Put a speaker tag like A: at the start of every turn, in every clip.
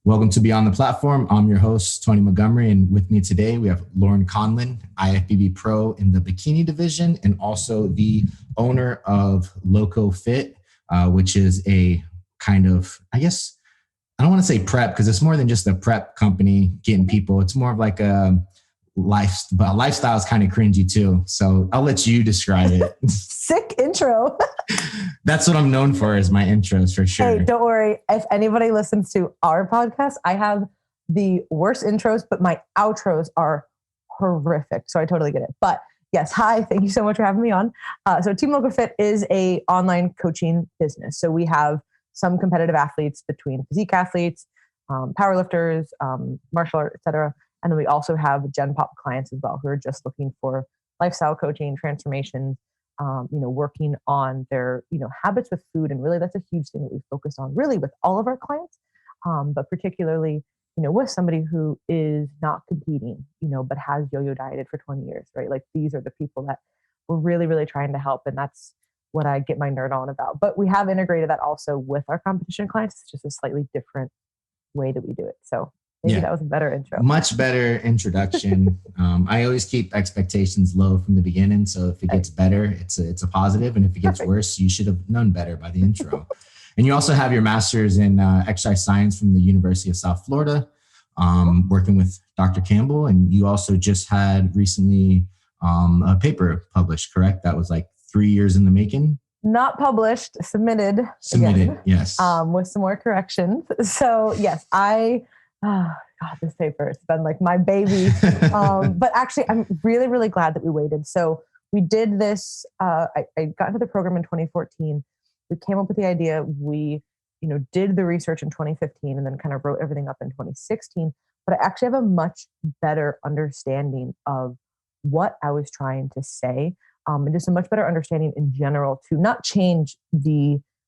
A: Welcome to Beyond the Platform. I'm your host, Tony Montgomery, and with me today we have Laurin Conlin, IFBB Pro in the bikini division, and also the owner of LoCoFit, which is a kind of, I guess, I don't want to say prep because it's more than just a prep company getting people. It's more of like a lifestyle is kind of cringy too. So I'll let you describe it.
B: Sick intro.
A: That's what I'm known for, is my intros for sure.
B: Hey, don't worry. If anybody listens to our podcast, I have the worst intros, but my outros are horrific. So I totally get it. But yes, hi, thank you so much for having me on. So Team LoCoFit is a online coaching business. So we have some competitive athletes between physique athletes, powerlifters, martial art, etc. And then we also have Gen Pop clients as well who are just looking for lifestyle coaching, transformation, working on their, habits with food. And really that's a huge thing that we focus on really with all of our clients, but particularly, with somebody who is not competing, but has yo-yo dieted for 20 years, right? Like these are the people that we're really, really trying to help. And that's what I get my nerd on about. But we have integrated that also with our competition clients. It's just a slightly different way that we do it. So maybe that was a better intro.
A: Much better introduction. I always keep expectations low from the beginning. So if it gets better, it's a positive. And if it gets worse, you should have known better by the intro. And you also have your master's in exercise science from the University of South Florida, working with Dr. Campbell. And you also just had recently a paper published, correct? That was like 3 years in the making.
B: Not published, submitted, again,
A: yes.
B: With some more corrections. So yes, this paper, it's been like my baby. But actually, I'm really, really glad that we waited. So we did this, I got into the program in 2014. We came up with the idea. We, did the research in 2015 and then kind of wrote everything up in 2016. But I actually have a much better understanding of what I was trying to say. And just a much better understanding in general to not change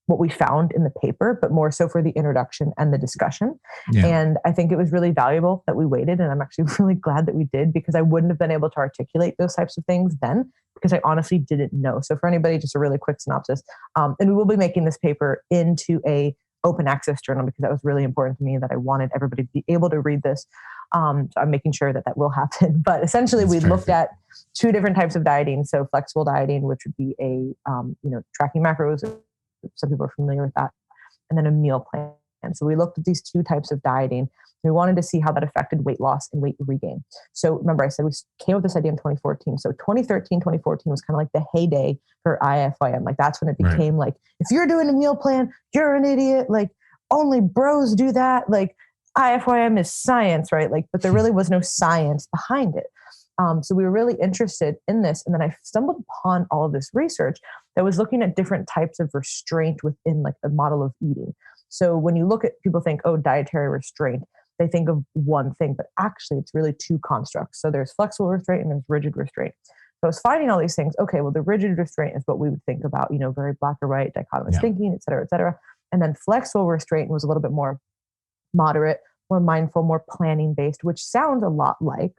B: what we found in the paper, but more so for the introduction and the discussion. Yeah. And I think it was really valuable that we waited. And I'm actually really glad that we did, because I wouldn't have been able to articulate those types of things then, because I honestly didn't know. So for anybody, just a really quick synopsis. And we will be making this paper into a open access journal, because that was really important to me, that I wanted everybody to be able to read this. So I'm making sure that will happen. But essentially, we looked at two different types of dieting. So flexible dieting, which would be a, tracking macros. Some people are familiar with that. And then a meal plan. So we looked at these two types of dieting. We wanted to see how that affected weight loss and weight regain. So remember, I said we came up with this idea in 2014. So 2013, 2014 was kind of like the heyday for IFYM. Like that's when it became like, if you're doing a meal plan, you're an idiot. Like only bros do that. Like IFYM is science, right? Like, but there really was no science behind it. So we were really interested in this. And then I stumbled upon all of this research that was looking at different types of restraint within like the model of eating. So when you look at, people think, oh, dietary restraint, they think of one thing, but actually it's really two constructs. So there's flexible restraint and there's rigid restraint. So I was finding all these things. Okay, well, the rigid restraint is what we would think about, very black or white, dichotomous thinking, et cetera, et cetera. And then flexible restraint was a little bit more moderate, more mindful, more planning based, which sounds a lot like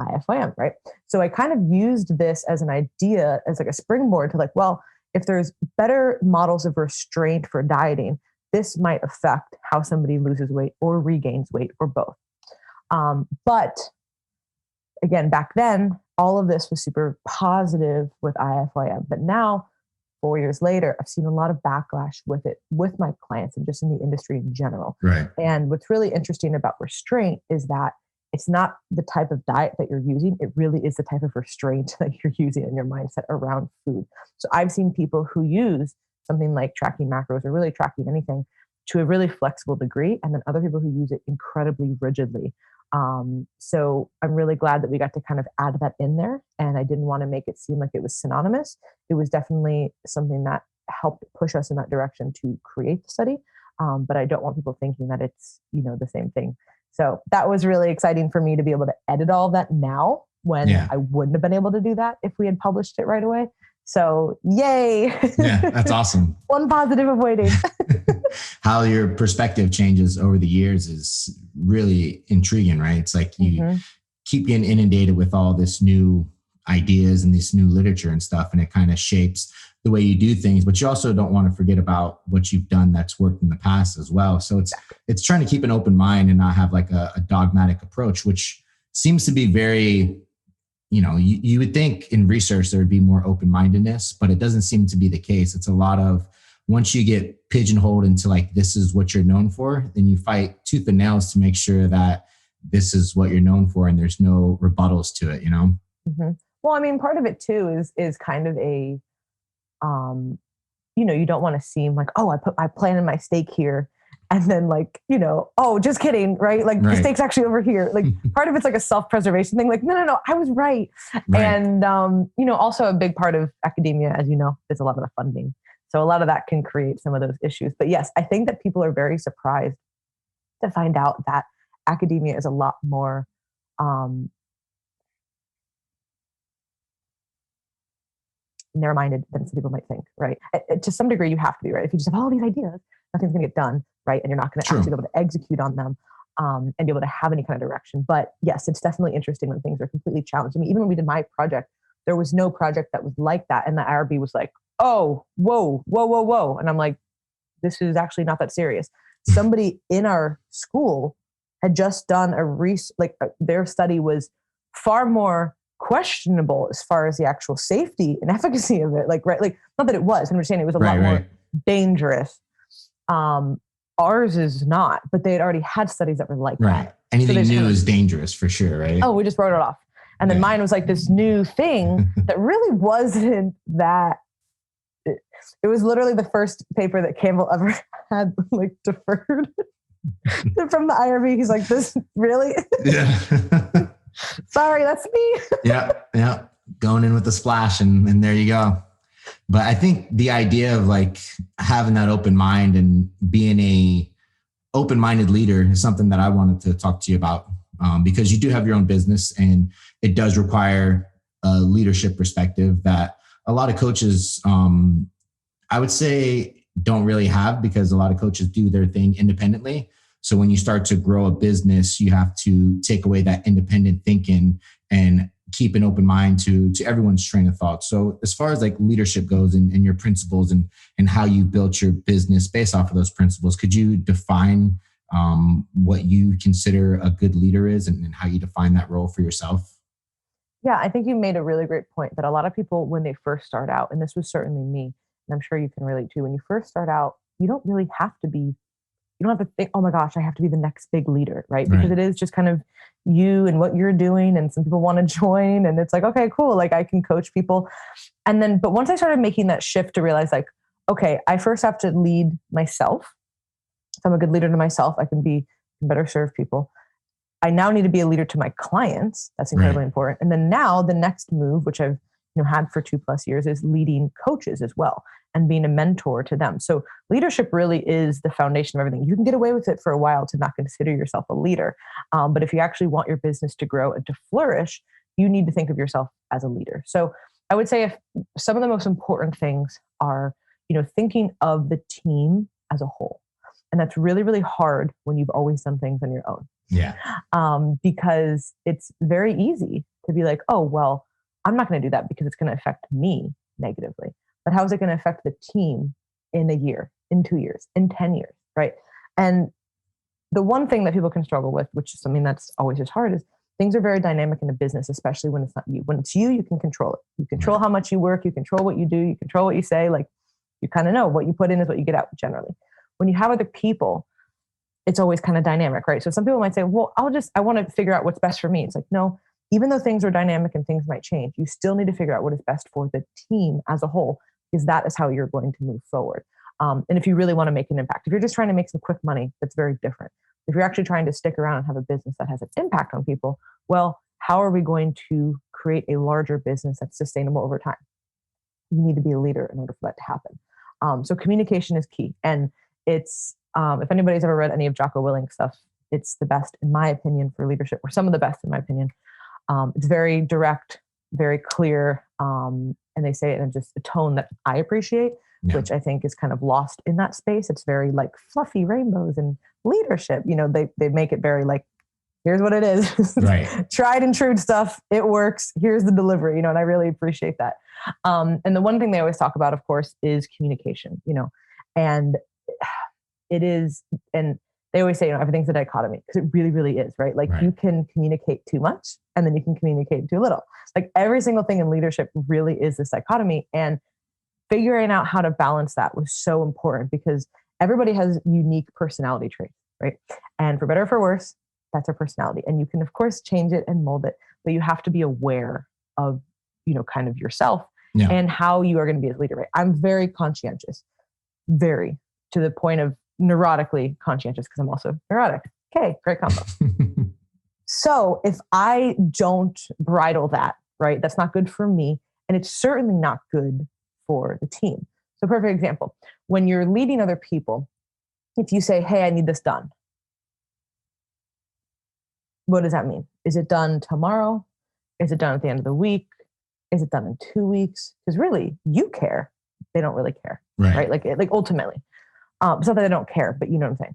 B: IFYM, right? So I kind of used this as an idea, as like a springboard to like, well, if there's better models of restraint for dieting, this might affect how somebody loses weight or regains weight or both. But again, back then, all of this was super positive with IFYM. But now, 4 years later, I've seen a lot of backlash with it, with my clients and just in the industry in general.
A: Right.
B: And what's really interesting about restraint is that it's not the type of diet that you're using. It really is the type of restraint that you're using in your mindset around food. So I've seen people who use something like tracking macros or really tracking anything to a really flexible degree, and then other people who use it incredibly rigidly. So I'm really glad that we got to kind of add that in there, and I didn't want to make it seem like it was synonymous. It was definitely something that helped push us in that direction to create the study. But I don't want people thinking that it's, the same thing. So that was really exciting for me to be able to edit all of that now, when I wouldn't have been able to do that if we had published it right away. So yay.
A: Yeah, that's awesome.
B: One positive of waiting.
A: How your perspective changes over the years is really intriguing, right? It's like you keep getting inundated with all this new ideas and this new literature and stuff, and it kind of shapes the way you do things. But you also don't want to forget about what you've done that's worked in the past as well. So it's trying to keep an open mind and not have like a dogmatic approach, which seems to be very, you would think in research there would be more open-mindedness, but it doesn't seem to be the case. It's a lot of, once you get pigeonholed into like, this is what you're known for, then you fight tooth and nails to make sure that this is what you're known for and there's no rebuttals to it,
B: Mm-hmm. Well, I mean, part of it too is kind of a, you don't want to seem like, oh, I planted my stake here. And then like, oh, just kidding, right? Like the stake's actually over here. Like part of it's like a self-preservation thing. Like, no, I was right. And, also a big part of academia, as you know, is a lot of the funding. So a lot of that can create some of those issues. But yes, I think that people are very surprised to find out that academia is a lot more, narrow-minded than some people might think, right? To some degree, you have to be, right? If you just have all these ideas, nothing's going to get done, right? And you're not going to actually be able to execute on them and be able to have any kind of direction. But yes, it's definitely interesting when things are completely challenged. I mean, even when we did my project, there was no project that was like that. And the IRB was like, oh, whoa. And I'm like, this is actually not that serious. Somebody in our school had just done their study was far more questionable as far as the actual safety and efficacy of it. Like not that it was, I'm understanding it was a lot more dangerous. Ours is not, but they had already had studies that were like that.
A: Anything new is dangerous for sure, right?
B: Oh, we just wrote it off. And then mine was like this new thing that really wasn't that. It was literally the first paper that Campbell ever had like deferred from the IRB. He's like, this really? Yeah. Sorry, that's me.
A: Yeah. Going in with a splash and there you go. But I think the idea of like having that open mind and being a open-minded leader is something that I wanted to talk to you about because you do have your own business and it does require a leadership perspective that a lot of coaches, I would say, don't really have because a lot of coaches do their thing independently. So when you start to grow a business, you have to take away that independent thinking and keep an open mind to everyone's train of thought. So as far as like leadership goes and your principles and how you built your business based off of those principles, could you define what you consider a good leader is and how you define that role for yourself?
B: Yeah, I think you made a really great point that a lot of people, when they first start out, and this was certainly me, and I'm sure you can relate to, when you first start out, you don't really have to be, you don't have to think, oh my gosh, I have to be the next big leader, right? Because it is just kind of you and what you're doing, and some people want to join, and it's like, okay, cool, like I can coach people. And then, but once I started making that shift to realize like, okay, I first have to lead myself. If I'm a good leader to myself, I can better serve people. I now need to be a leader to my clients. That's incredibly important. And then now the next move, which I've had for 2+ years, is leading coaches as well and being a mentor to them. So leadership really is the foundation of everything. You can get away with it for a while to not consider yourself a leader. But if you actually want your business to grow and to flourish, you need to think of yourself as a leader. So I would say if some of the most important things are, thinking of the team as a whole. And that's really, really hard when you've always done things on your own.
A: Yeah.
B: Because it's very easy to be like, oh, well, I'm not going to do that because it's going to affect me negatively. But how is it going to affect the team in a year, in 2 years, in 10 years, right? And the one thing that people can struggle with, which is something that's always as hard, is things are very dynamic in a business, especially when it's not you. When it's you, you can control it. You control how much you work. You control what you do. You control what you say. Like you kind of know what you put in is what you get out generally. When you have other people, it's always kind of dynamic, right? So some people might say, well, I want to figure out what's best for me. It's like, no, even though things are dynamic and things might change, you still need to figure out what is best for the team as a whole, because that is how you're going to move forward. And if you really want to make an impact, if you're just trying to make some quick money, that's very different. If you're actually trying to stick around and have a business that has an impact on people, well, how are we going to create a larger business that's sustainable over time? You need to be a leader in order for that to happen. So communication is key. And it's, if anybody's ever read any of Jocko Willink stuff, it's the best, in my opinion, for leadership, or some of the best, in my opinion. It's very direct, very clear. And they say it in just a tone that I appreciate, which I think is kind of lost in that space. It's very like fluffy rainbows and leadership. They make it very like here's what it is.
A: Right.
B: Tried and true stuff. It works. Here's the delivery, and I really appreciate that. And the one thing they always talk about, of course, is communication, and it is, and they always say, everything's a dichotomy, because it really, really is, right? Like you can communicate too much and then you can communicate too little. Like every single thing in leadership really is this dichotomy, and figuring out how to balance that was so important, because everybody has unique personality traits, right? And for better or for worse, that's our personality. And you can, of course, change it and mold it, but you have to be aware of, kind of yourself and how you are going to be as a leader, right? I'm very conscientious, very, to the point of neurotically conscientious, because I'm also neurotic. Okay, great combo. So if I don't bridle that, right, that's not good for me. And it's certainly not good for the team. So perfect example, when you're leading other people, if you say, hey, I need this done, what does that mean? Is it done tomorrow? Is it done at the end of the week? Is it done in 2 weeks? Because really, you care. They don't really care, right? Like ultimately. It's not that they don't care, but you know what I'm saying?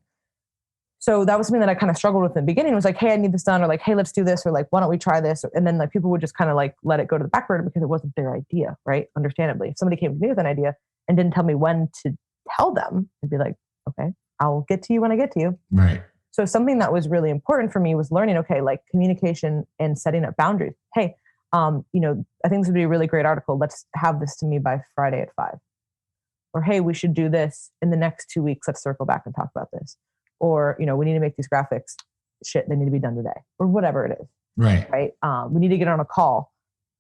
B: So that was something that I kind of struggled with in the beginning. It was like, hey, I need this done, or like, hey, let's do this, or like, why don't we try this? And then like people would just kind of like let it go to the back burner because it wasn't their idea, right? Understandably. If somebody came to me with an idea and didn't tell me when to tell them, I'd be like, okay, I'll get to you when I get to you.
A: Right.
B: So something that was really important for me was learning, okay, like communication and setting up boundaries. Hey, I think this would be a really great article. Let's have this to me by Friday at 5. Or, hey, we should do this in the next 2 weeks. Let's circle back and talk about this. Or, we need to make these graphics. Shit, they need to be done today. Or whatever it is.
A: Right.
B: Right. We need to get on a call.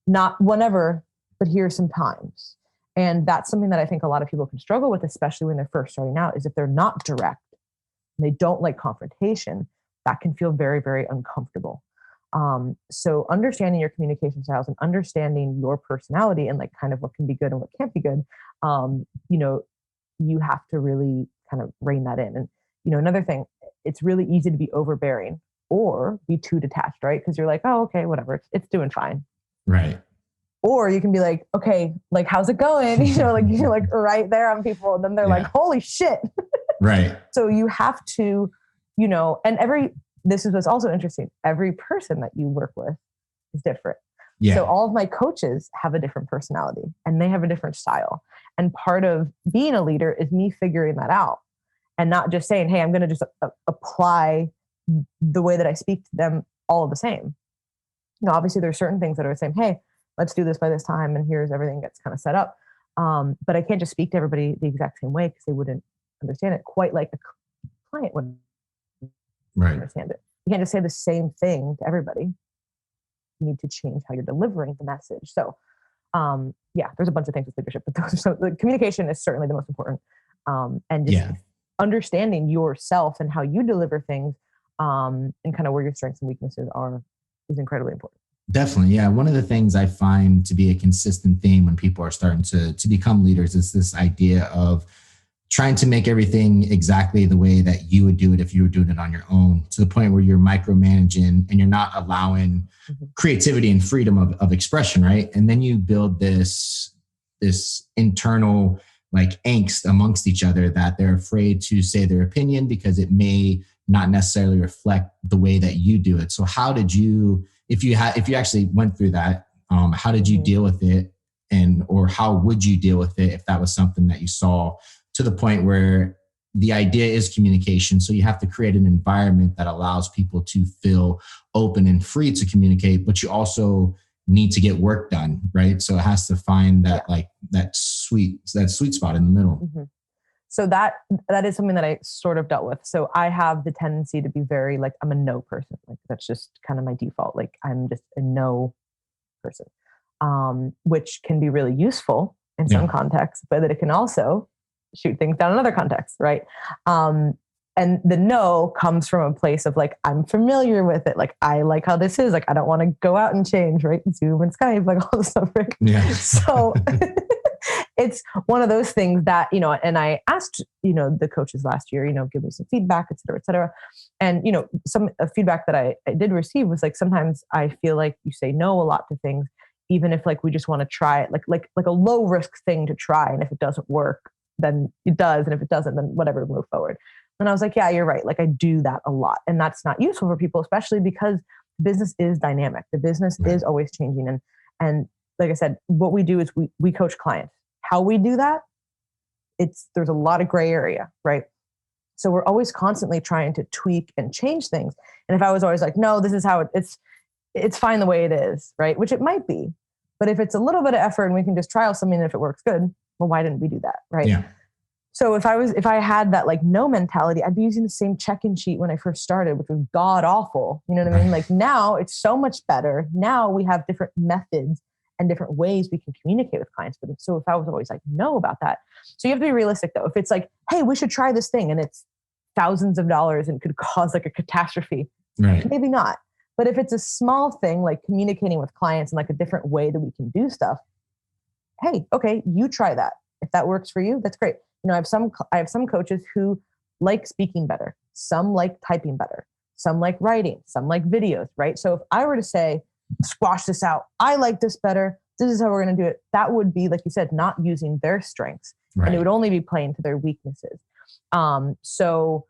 B: Not whenever, but here sometimes. And that's something that I think a lot of people can struggle with, especially when they're first starting out, is if they're not direct and they don't like confrontation, that can feel very, very uncomfortable. So understanding your communication styles and understanding your personality and like kind of what can be good and what can't be good, you have to really kind of rein that in. And, another thing, it's really easy to be overbearing or be too detached, right? Because you're like, oh, okay, whatever. It's doing fine.
A: Right.
B: Or you can be like, okay, like, how's it going? Like you're like right there on people. And then they're like, holy shit.
A: Right.
B: So you have to, and this is what's also interesting. Every person that you work with is different. Yeah. So all of my coaches have a different personality and they have a different style. And part of being a leader is me figuring that out and not just saying, hey, I'm going to just apply the way that I speak to them all the same. Obviously there's certain things that are the same. Hey, let's do this by this time. And here's everything that's kind of set up. But I can't just speak to everybody the exact same way because they wouldn't understand it quite like a client would understand it. You can't just say the same thing to everybody. You need to change how you're delivering the message. So, there's a bunch of things with leadership, but the communication is certainly the most important. And just understanding yourself and how you deliver things, and kind of where your strengths and weaknesses are is incredibly important.
A: Definitely. Yeah. One of the things I find to be a consistent theme when people are starting to become leaders is this idea of trying to make everything exactly the way that you would do it if you were doing it on your own, to the point where you're micromanaging and you're not allowing creativity and freedom of expression, right? And then you build this internal like angst amongst each other that they're afraid to say their opinion because it may not necessarily reflect the way that you do it. So how did you, if you actually went through that, how did you deal with it, or how would you deal with it if that was something that you saw, to the point where the idea is communication. So you have to create an environment that allows people to feel open and free to communicate, but you also need to get work done, right? So it has to find that that sweet spot in the middle.
B: Mm-hmm. So that is something that I sort of dealt with. So I have the tendency to be very like, I'm a no person. Like that's just kind of my default. Like I'm just a no person, which can be really useful in some contexts, but that it can also shoot things down in other contexts, right? And the no comes from a place of like, I'm familiar with it. Like, I like how this is. Like, I don't want to go out and change, right? Zoom and Skype, like all this stuff, right? Yeah. So it's one of those things that, and I asked, the coaches last year, give me some feedback, et cetera, et cetera. And, some feedback that I did receive was like, sometimes I feel like you say no a lot to things, even if like, we just want to try it, like a low risk thing to try. And if it doesn't work, then it does. And if it doesn't, then whatever, move forward. And I was like, yeah, you're right. Like I do that a lot. And that's not useful for people, especially because business is dynamic. The business is always changing. And like I said, what we do is we coach clients. How we do that, there's a lot of gray area, right? So we're always constantly trying to tweak and change things. And if I was always like, no, this is how it's fine the way it is, right? Which it might be. But if it's a little bit of effort and we can just trial something and if it works good, well, why didn't we do that, right?
A: Yeah.
B: So if I had that like no mentality, I'd be using the same check-in sheet when I first started, which was god awful. You know what I mean? Like now it's so much better. Now we have different methods and different ways we can communicate with clients. But so if I was always like, no about that. So you have to be realistic though. If it's like, hey, we should try this thing and it's thousands of dollars and could cause like a catastrophe,
A: right?
B: Maybe not. But if it's a small thing, like communicating with clients in like a different way that we can do stuff, hey, okay, you try that. If that works for you, that's great. You know, I have some coaches who like speaking better. Some like typing better. Some like writing. Some like videos, right? So if I were to say, squash this out, I like this better, this is how we're going to do it, that would be, like you said, not using their strengths. Right. And it would only be playing to their weaknesses. So,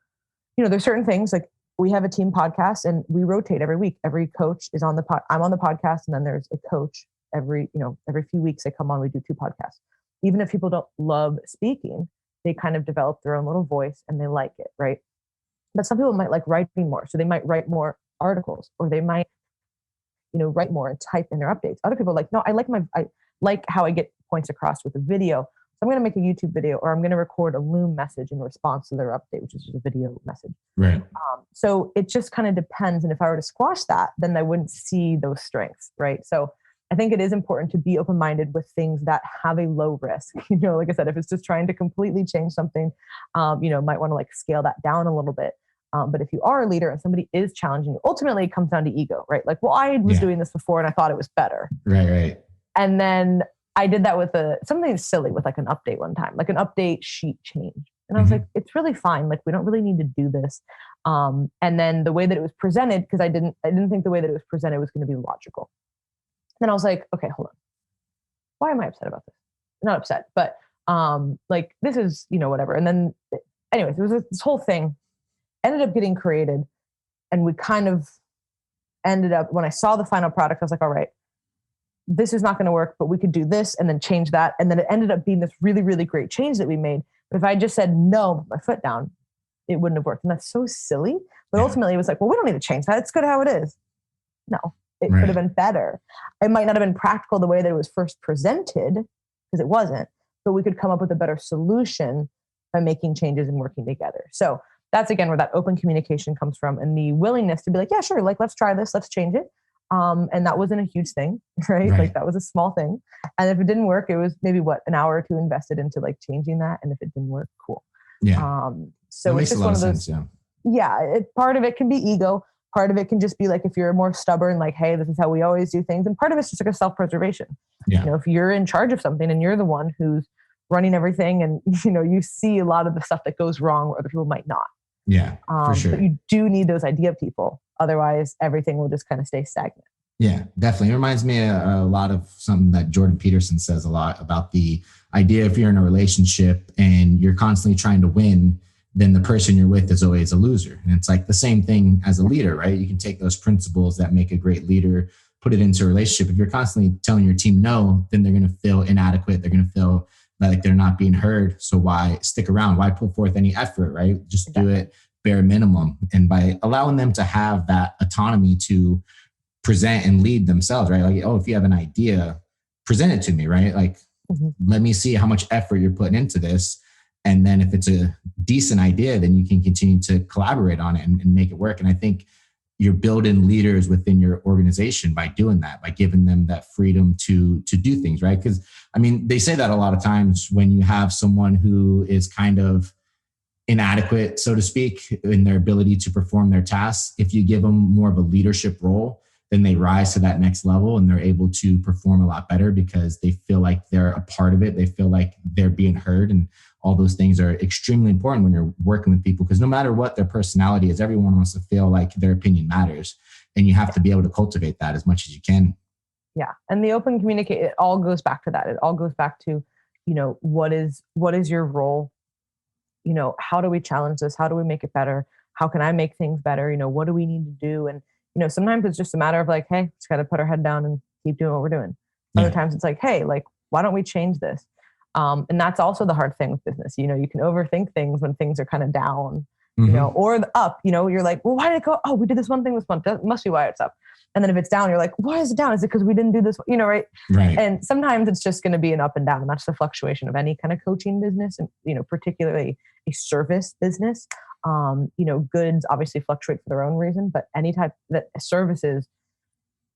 B: you know, there's certain things like we have a team podcast and we rotate every week. Every coach is on I'm on the podcast, and then there's a coach every few weeks they come on, we do 2 podcasts. Even if people don't love speaking, they kind of develop their own little voice and they like it, right? But some people might like writing more. So they might write more articles, or they might, you know, write more and type in their updates. Other people are like, no, I like how I get points across with a video. So I'm going to make a YouTube video, or I'm going to record a Loom message in response to their update, which is just a video message.
A: Right.
B: So it just kind of depends. And if I were to squash that, then I wouldn't see those strengths, right? So I think it is important to be open-minded with things that have a low risk. You know, like I said, if it's just trying to completely change something, you know, might want to like scale that down a little bit. But if you are a leader and somebody is challenging you, ultimately it comes down to ego, right? Like, well, I was doing this before and I thought it was better.
A: Right.
B: And then I did that with something silly with like an update one time, like an update sheet change. And I was like, it's really fine. Like, we don't really need to do this. And then the way that it was presented, because I didn't think the way that it was presented was going to be logical. Then I was like, okay, hold on. Why am I upset about this? Not upset, but like this is, you know, whatever. And then anyways, it was this whole thing ended up getting created. And we kind of ended up, when I saw the final product, I was like, all right, this is not going to work, but we could do this and then change that. And then it ended up being this really, really great change that we made. But if I just said no, put my foot down, it wouldn't have worked. And that's so silly. But ultimately it was like, well, we don't need to change that. It's good how it is. No. It could have been better. It might not have been practical the way that it was first presented, because it wasn't, but we could come up with a better solution by making changes and working together. So that's, again, where that open communication comes from, and the willingness to be like, yeah, sure. Like, let's try this. Let's change it. And that wasn't a huge thing, right? Like that was a small thing. And if it didn't work, it was maybe an hour or 2 invested into like changing that. And if it didn't work, cool.
A: Yeah.
B: So it's just one of those,
A: sense,
B: part of it can be ego. Part of it can just be like, if you're more stubborn, like, hey, this is how we always do things. And part of it's just like a self-preservation.
A: Yeah.
B: You know, if you're in charge of something and you're the one who's running everything, and, you know, you see a lot of the stuff that goes wrong where other people might not.
A: Yeah, for sure.
B: But you do need those idea people. Otherwise, everything will just kind of stay stagnant.
A: Yeah, definitely. It reminds me a lot of something that Jordan Peterson says a lot about the idea, if you're in a relationship and you're constantly trying to win, then the person you're with is always a loser. And it's like the same thing as a leader, right? You can take those principles that make a great leader, put it into a relationship. If you're constantly telling your team no, then they're going to feel inadequate. They're going to feel like they're not being heard. So why stick around? Why put forth any effort, right? Just do it bare minimum. And by allowing them to have that autonomy to present and lead themselves, right? Like, oh, if you have an idea, present it to me, right? Like, let me see how much effort you're putting into this. And then if it's a decent idea, then you can continue to collaborate on it and make it work. And I think you're building leaders within your organization by doing that, by giving them that freedom to do things, right? Because, I mean, they say that a lot of times when you have someone who is kind of inadequate, so to speak, in their ability to perform their tasks. If you give them more of a leadership role, then they rise to that next level and they're able to perform a lot better because they feel like they're a part of it. They feel like they're being heard, and all those things are extremely important when you're working with people, because no matter what their personality is, everyone wants to feel like their opinion matters, and you have to be able to cultivate that as much as you can. Yeah.
B: And the open communicate, it all goes back to that. It all goes back to, you know, what is your role? how do we challenge this? How do we make it better? How can I make things better? What do we need to do? And, sometimes it's just a matter of like, hey, just got to put our head down and keep doing what we're doing. Other times it's like, hey, like, why don't we change this? And that's also the hard thing with business. You can overthink things when things are kind of down, or up, you're like, well, why did it go? Oh, we did this one thing this month. That must be why it's up. And then if it's down, you're like, why is it down? Is it because we didn't do this? Right.
A: Right.
B: And sometimes it's just going to be an up and down. And that's the fluctuation of any kind of coaching business. And, particularly a service business, goods obviously fluctuate for their own reason, but any type that services,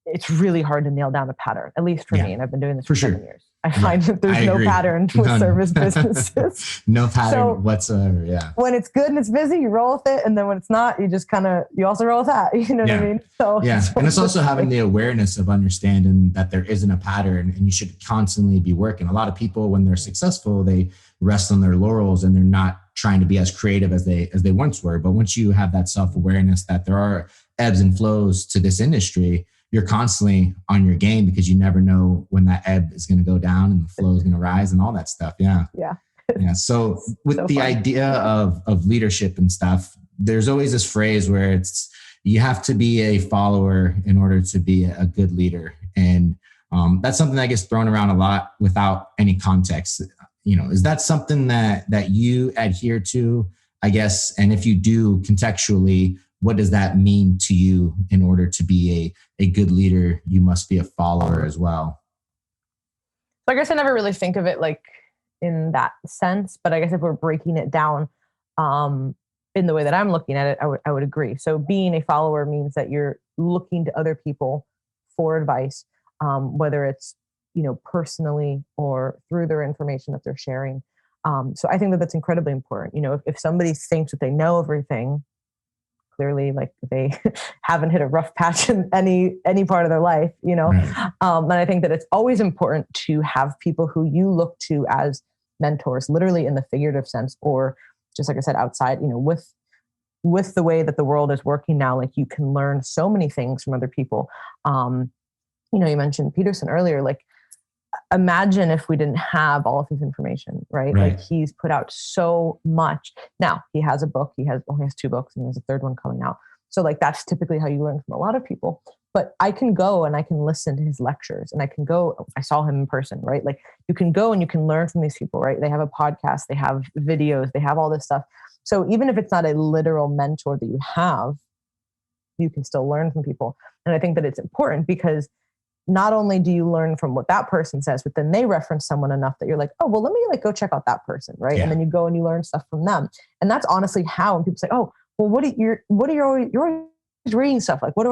B: it's really hard to nail down a pattern, at least for me. And I've been doing this for 7 years. I find that there's no pattern with service businesses.
A: No pattern whatsoever. Yeah.
B: When it's good and it's busy, you roll with it. And then when it's not, you just you also roll with that. You know what I mean? So
A: and it's also having the awareness of understanding that there isn't a pattern and you should constantly be working. A lot of people, when they're successful, they rest on their laurels and they're not trying to be as creative as they once were. But once you have that self-awareness that there are ebbs and flows to this industry, you're constantly on your game because you never know when that ebb is going to go down and the flow is going to rise and all that stuff. Yeah. So with the idea of leadership and stuff, there's always this phrase where you have to be a follower in order to be a good leader. And that's something that gets thrown around a lot without any context. Is that something that you adhere to, I guess? And if you do, contextually, what does that mean to you? In order to be a good leader, you must be a follower as well.
B: So I guess I never really think of it like in that sense, but I guess if we're breaking it down in the way that I'm looking at it, I would agree. So being a follower means that you're looking to other people for advice, whether it's, personally or through their information that they're sharing. So I think that that's incredibly important. If somebody thinks that they know everything, clearly, like they haven't hit a rough patch in any part of their life,
A: Right.
B: And I think that it's always important to have people who you look to as mentors, literally in the figurative sense, or just like I said, outside, with the way that the world is working now, like you can learn so many things from other people. You mentioned Peterson earlier, like imagine if we didn't have all of his information, right? Like he's put out so much. Now he has a book, he only has 2 books and he has a 3rd one coming out. So like, that's typically how you learn from a lot of people, but I can go and I can listen to his lectures and I saw him in person, right? Like you can go and you can learn from these people, right? They have a podcast, they have videos, they have all this stuff. So even if it's not a literal mentor that you have, you can still learn from people. And I think that it's important because not only do you learn from what that person says, but then they reference someone enough that you're like, oh, well, let me go check out that person. Right. And then you go and you learn stuff from them. And that's honestly how, when people say, oh, well, you're always reading stuff. Like, it's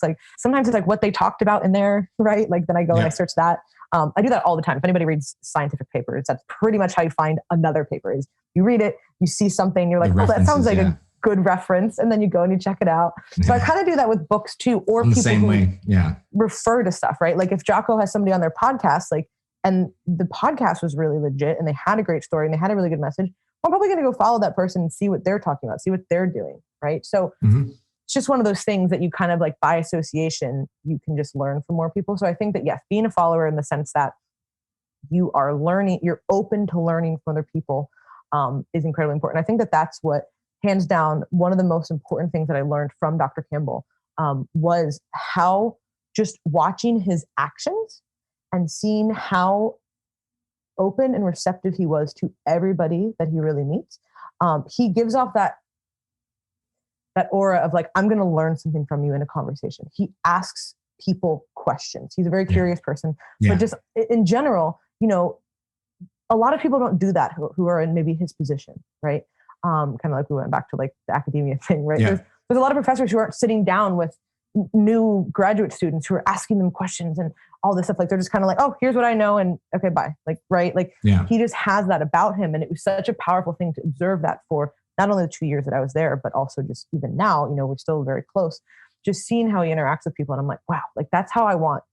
B: like, sometimes it's like what they talked about in there. Right. Like then I go and I search that. I do that all the time. If anybody reads scientific papers, that's pretty much how you find another paper is you read it, you see something, you're like, oh, that sounds like a good reference, and then you go and you check it out. So I kind of do that with books too, or people who refer to stuff, right? Like if Jocko has somebody on their podcast, like, and the podcast was really legit and they had a great story and they had a really good message, I'm probably going to go follow that person and see what they're talking about, see what they're doing, right? So it's just one of those things that you kind of like by association, you can just learn from more people. So I think that yes, being a follower in the sense that you are learning, you're open to learning from other people is incredibly important. I think that that's what, hands down, one of the most important things that I learned from Dr. Campbell was how just watching his actions and seeing how open and receptive he was to everybody that he really meets. He gives off that aura of like, I'm going to learn something from you in a conversation. He asks people questions. He's a very curious person, but just in general, a lot of people don't do that who are in maybe his position, right? Kind of like we went back to like the academia thing, right? There's a lot of professors who aren't sitting down with new graduate students who are asking them questions and all this stuff. Like they're just kind of like, oh, here's what I know. And okay, bye. Like, right. Like he just has that about him. And it was such a powerful thing to observe that for not only the 2 years that I was there, but also just even now, we're still very close, just seeing how he interacts with people. And I'm like, wow, like that's how I want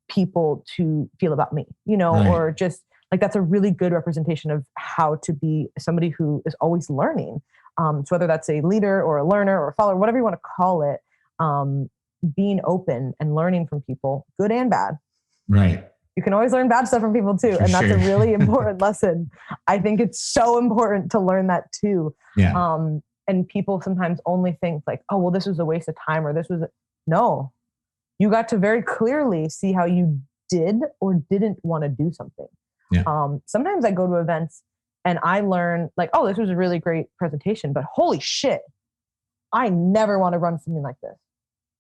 B: people to feel about me, or just like, that's a really good representation of how to be somebody who is always learning. So whether that's a leader or a learner or a follower, whatever you want to call it, being open and learning from people, good and bad.
A: Right.
B: you can always learn bad stuff from people too. And that's a really important lesson. I think it's so important to learn that too.
A: Yeah.
B: And people sometimes only think like, oh, well, this was a waste of time, or this was no, you got to very clearly see how you did or didn't want to do something.
A: Yeah.
B: Sometimes I go to events and I learn like, oh, this was a really great presentation, but holy shit, I never want to run something like this.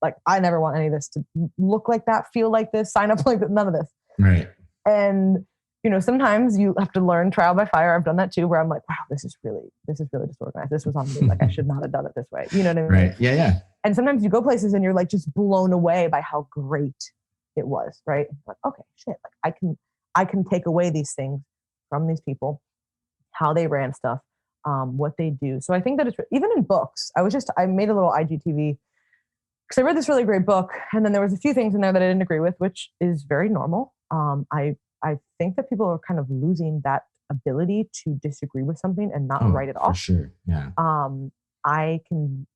B: Like, I never want any of this to look like that, feel like this, sign up like that, none of this.
A: Right.
B: And, you know, sometimes you have to learn trial by fire. I've done that too, where I'm like, wow, this is really disorganized. This was on me. Like, I should not have done it this way. You know what I mean?
A: Right. Yeah. Yeah.
B: And sometimes you go places and you're like just blown away by how great it was. Right. Like, okay, shit. Like I can take away these things from these people, how they ran stuff, what they do. So I think that it's even in books. I made a little IGTV because I read this really great book, and then there was a few things in there that I didn't agree with, which is very normal. I think that people are kind of losing that ability to disagree with something and not write it off.
A: For sure. Yeah.
B: I can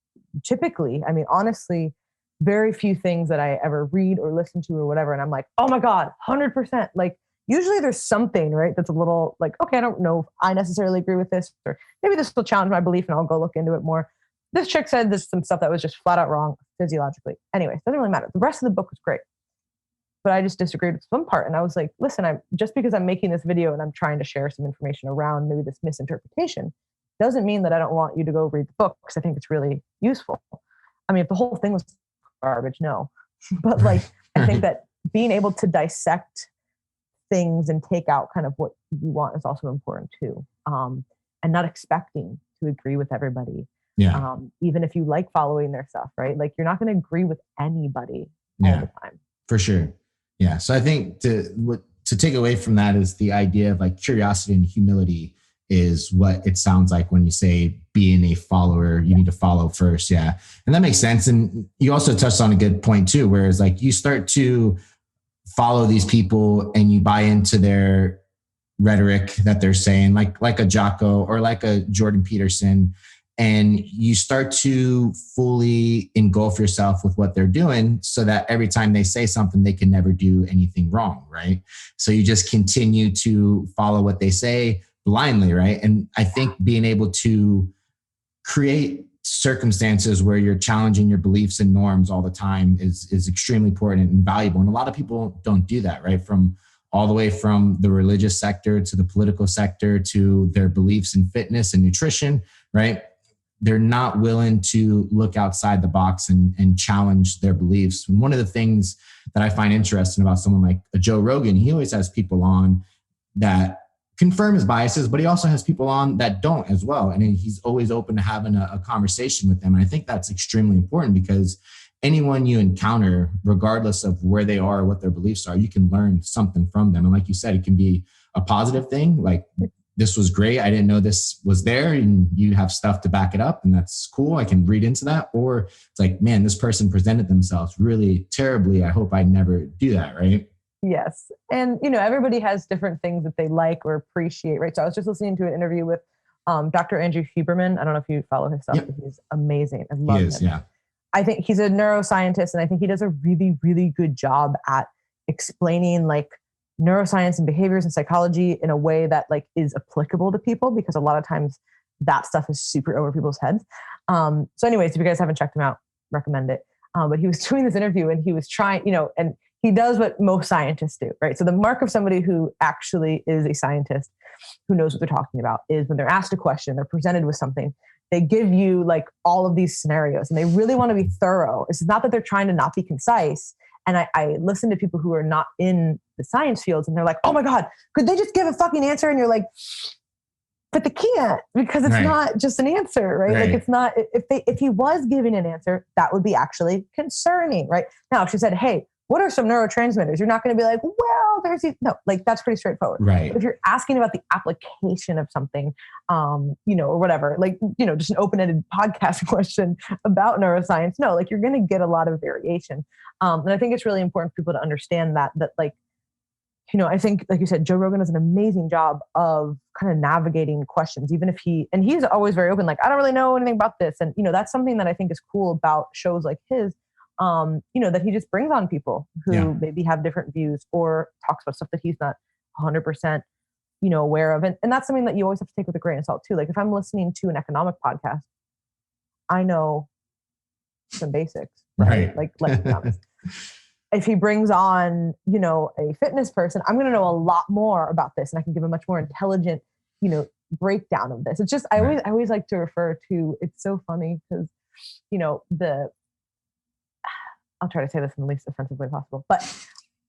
B: typically, I mean, honestly, very few things that I ever read or listen to or whatever. And I'm like, oh my God, 100%. Like, usually there's something, right, that's a little like, okay, I don't know if I necessarily agree with this, or maybe this will challenge my belief and I'll go look into it more. This chick said this some stuff that was just flat out wrong physiologically. Anyway, it doesn't really matter. The rest of the book was great. But I just disagreed with some part. And I was like, listen, just because I'm making this video and I'm trying to share some information around maybe this misinterpretation doesn't mean that I don't want you to go read the book, because I think it's really useful. I mean, if the whole thing was garbage, no. But like, I think that being able to dissect things and take out kind of what you want is also important too. And not expecting to agree with everybody.
A: Yeah.
B: Even if you like following their stuff, right? Like, you're not going to agree with anybody all the time.
A: For sure. Yeah. So I think to take away from that is the idea of like curiosity and humility is what it sounds like when you say being a follower, you need to follow first. Yeah. And that makes sense. And you also touched on a good point too, whereas like you start to follow these people and you buy into their rhetoric that they're saying, like a Jocko or like a Jordan Peterson, and you start to fully engulf yourself with what they're doing so that every time they say something, they can never do anything wrong, right? So you just continue to follow what they say blindly, right? And I think being able to create circumstances where you're challenging your beliefs and norms all the time is extremely important and valuable. And a lot of people don't do that, right? From all the way from the religious sector to the political sector to their beliefs in fitness and nutrition, right? They're not willing to look outside the box and challenge their beliefs. And one of the things that I find interesting about someone like a Joe Rogan, he always has people on that confirm his biases, but he also has people on that don't as well. And he's always open to having a conversation with them. And I think that's extremely important, because anyone you encounter, regardless of where they are or what their beliefs are, you can learn something from them. And like you said, it can be a positive thing. Like, this was great, I didn't know this was there, and you have stuff to back it up, and that's cool. I can read into that. Or it's like, man, this person presented themselves really terribly. I hope I never do that, right?
B: Yes. And, you know, everybody has different things that they like or appreciate, right? So I was just listening to an interview with Dr. Andrew Huberman. I don't know if you follow his stuff, but he's amazing. I love him.
A: Yeah.
B: I think he's a neuroscientist, and I think he does a really, really good job at explaining like neuroscience and behaviors and psychology in a way that like is applicable to people, because a lot of times that stuff is super over people's heads. So anyways, if you guys haven't checked him out, recommend it. But he was doing this interview and he was trying, you know, and he does what most scientists do, right? So the mark of somebody who actually is a scientist who knows what they're talking about is when they're asked a question, they're presented with something, they give you like all of these scenarios and they really want to be thorough. It's not that they're trying to not be concise. And I listen to people who are not in the science fields and they're like, oh my God, could they just give a fucking answer? And you're like, but they can't, because it's not just an answer, right? Like, it's not, if he was giving an answer, that would be actually concerning, right? Now, if she said, hey, what are some neurotransmitters? You're not going to be like, well, there's these. No, like, that's pretty straightforward.
A: Right.
B: But if you're asking about the application of something, you know, or whatever, like, you know, just an open-ended podcast question about neuroscience, no, like, you're going to get a lot of variation. And I think it's really important for people to understand that like, you know, I think, like you said, Joe Rogan does an amazing job of kind of navigating questions, even if he's always very open, like, I don't really know anything about this. And, you know, that's something that I think is cool about shows like his, that he just brings on people who maybe have different views or talks about stuff that he's not 100%, aware of. And that's something that you always have to take with a grain of salt too. Like if I'm listening to an economic podcast, I know some basics,
A: right?
B: Like let's be honest. If he brings on, a fitness person, I'm going to know a lot more about this, and I can give a much more intelligent, breakdown of this. It's just, I always like to refer to, it's so funny because, I'll try to say this in the least offensive way possible, but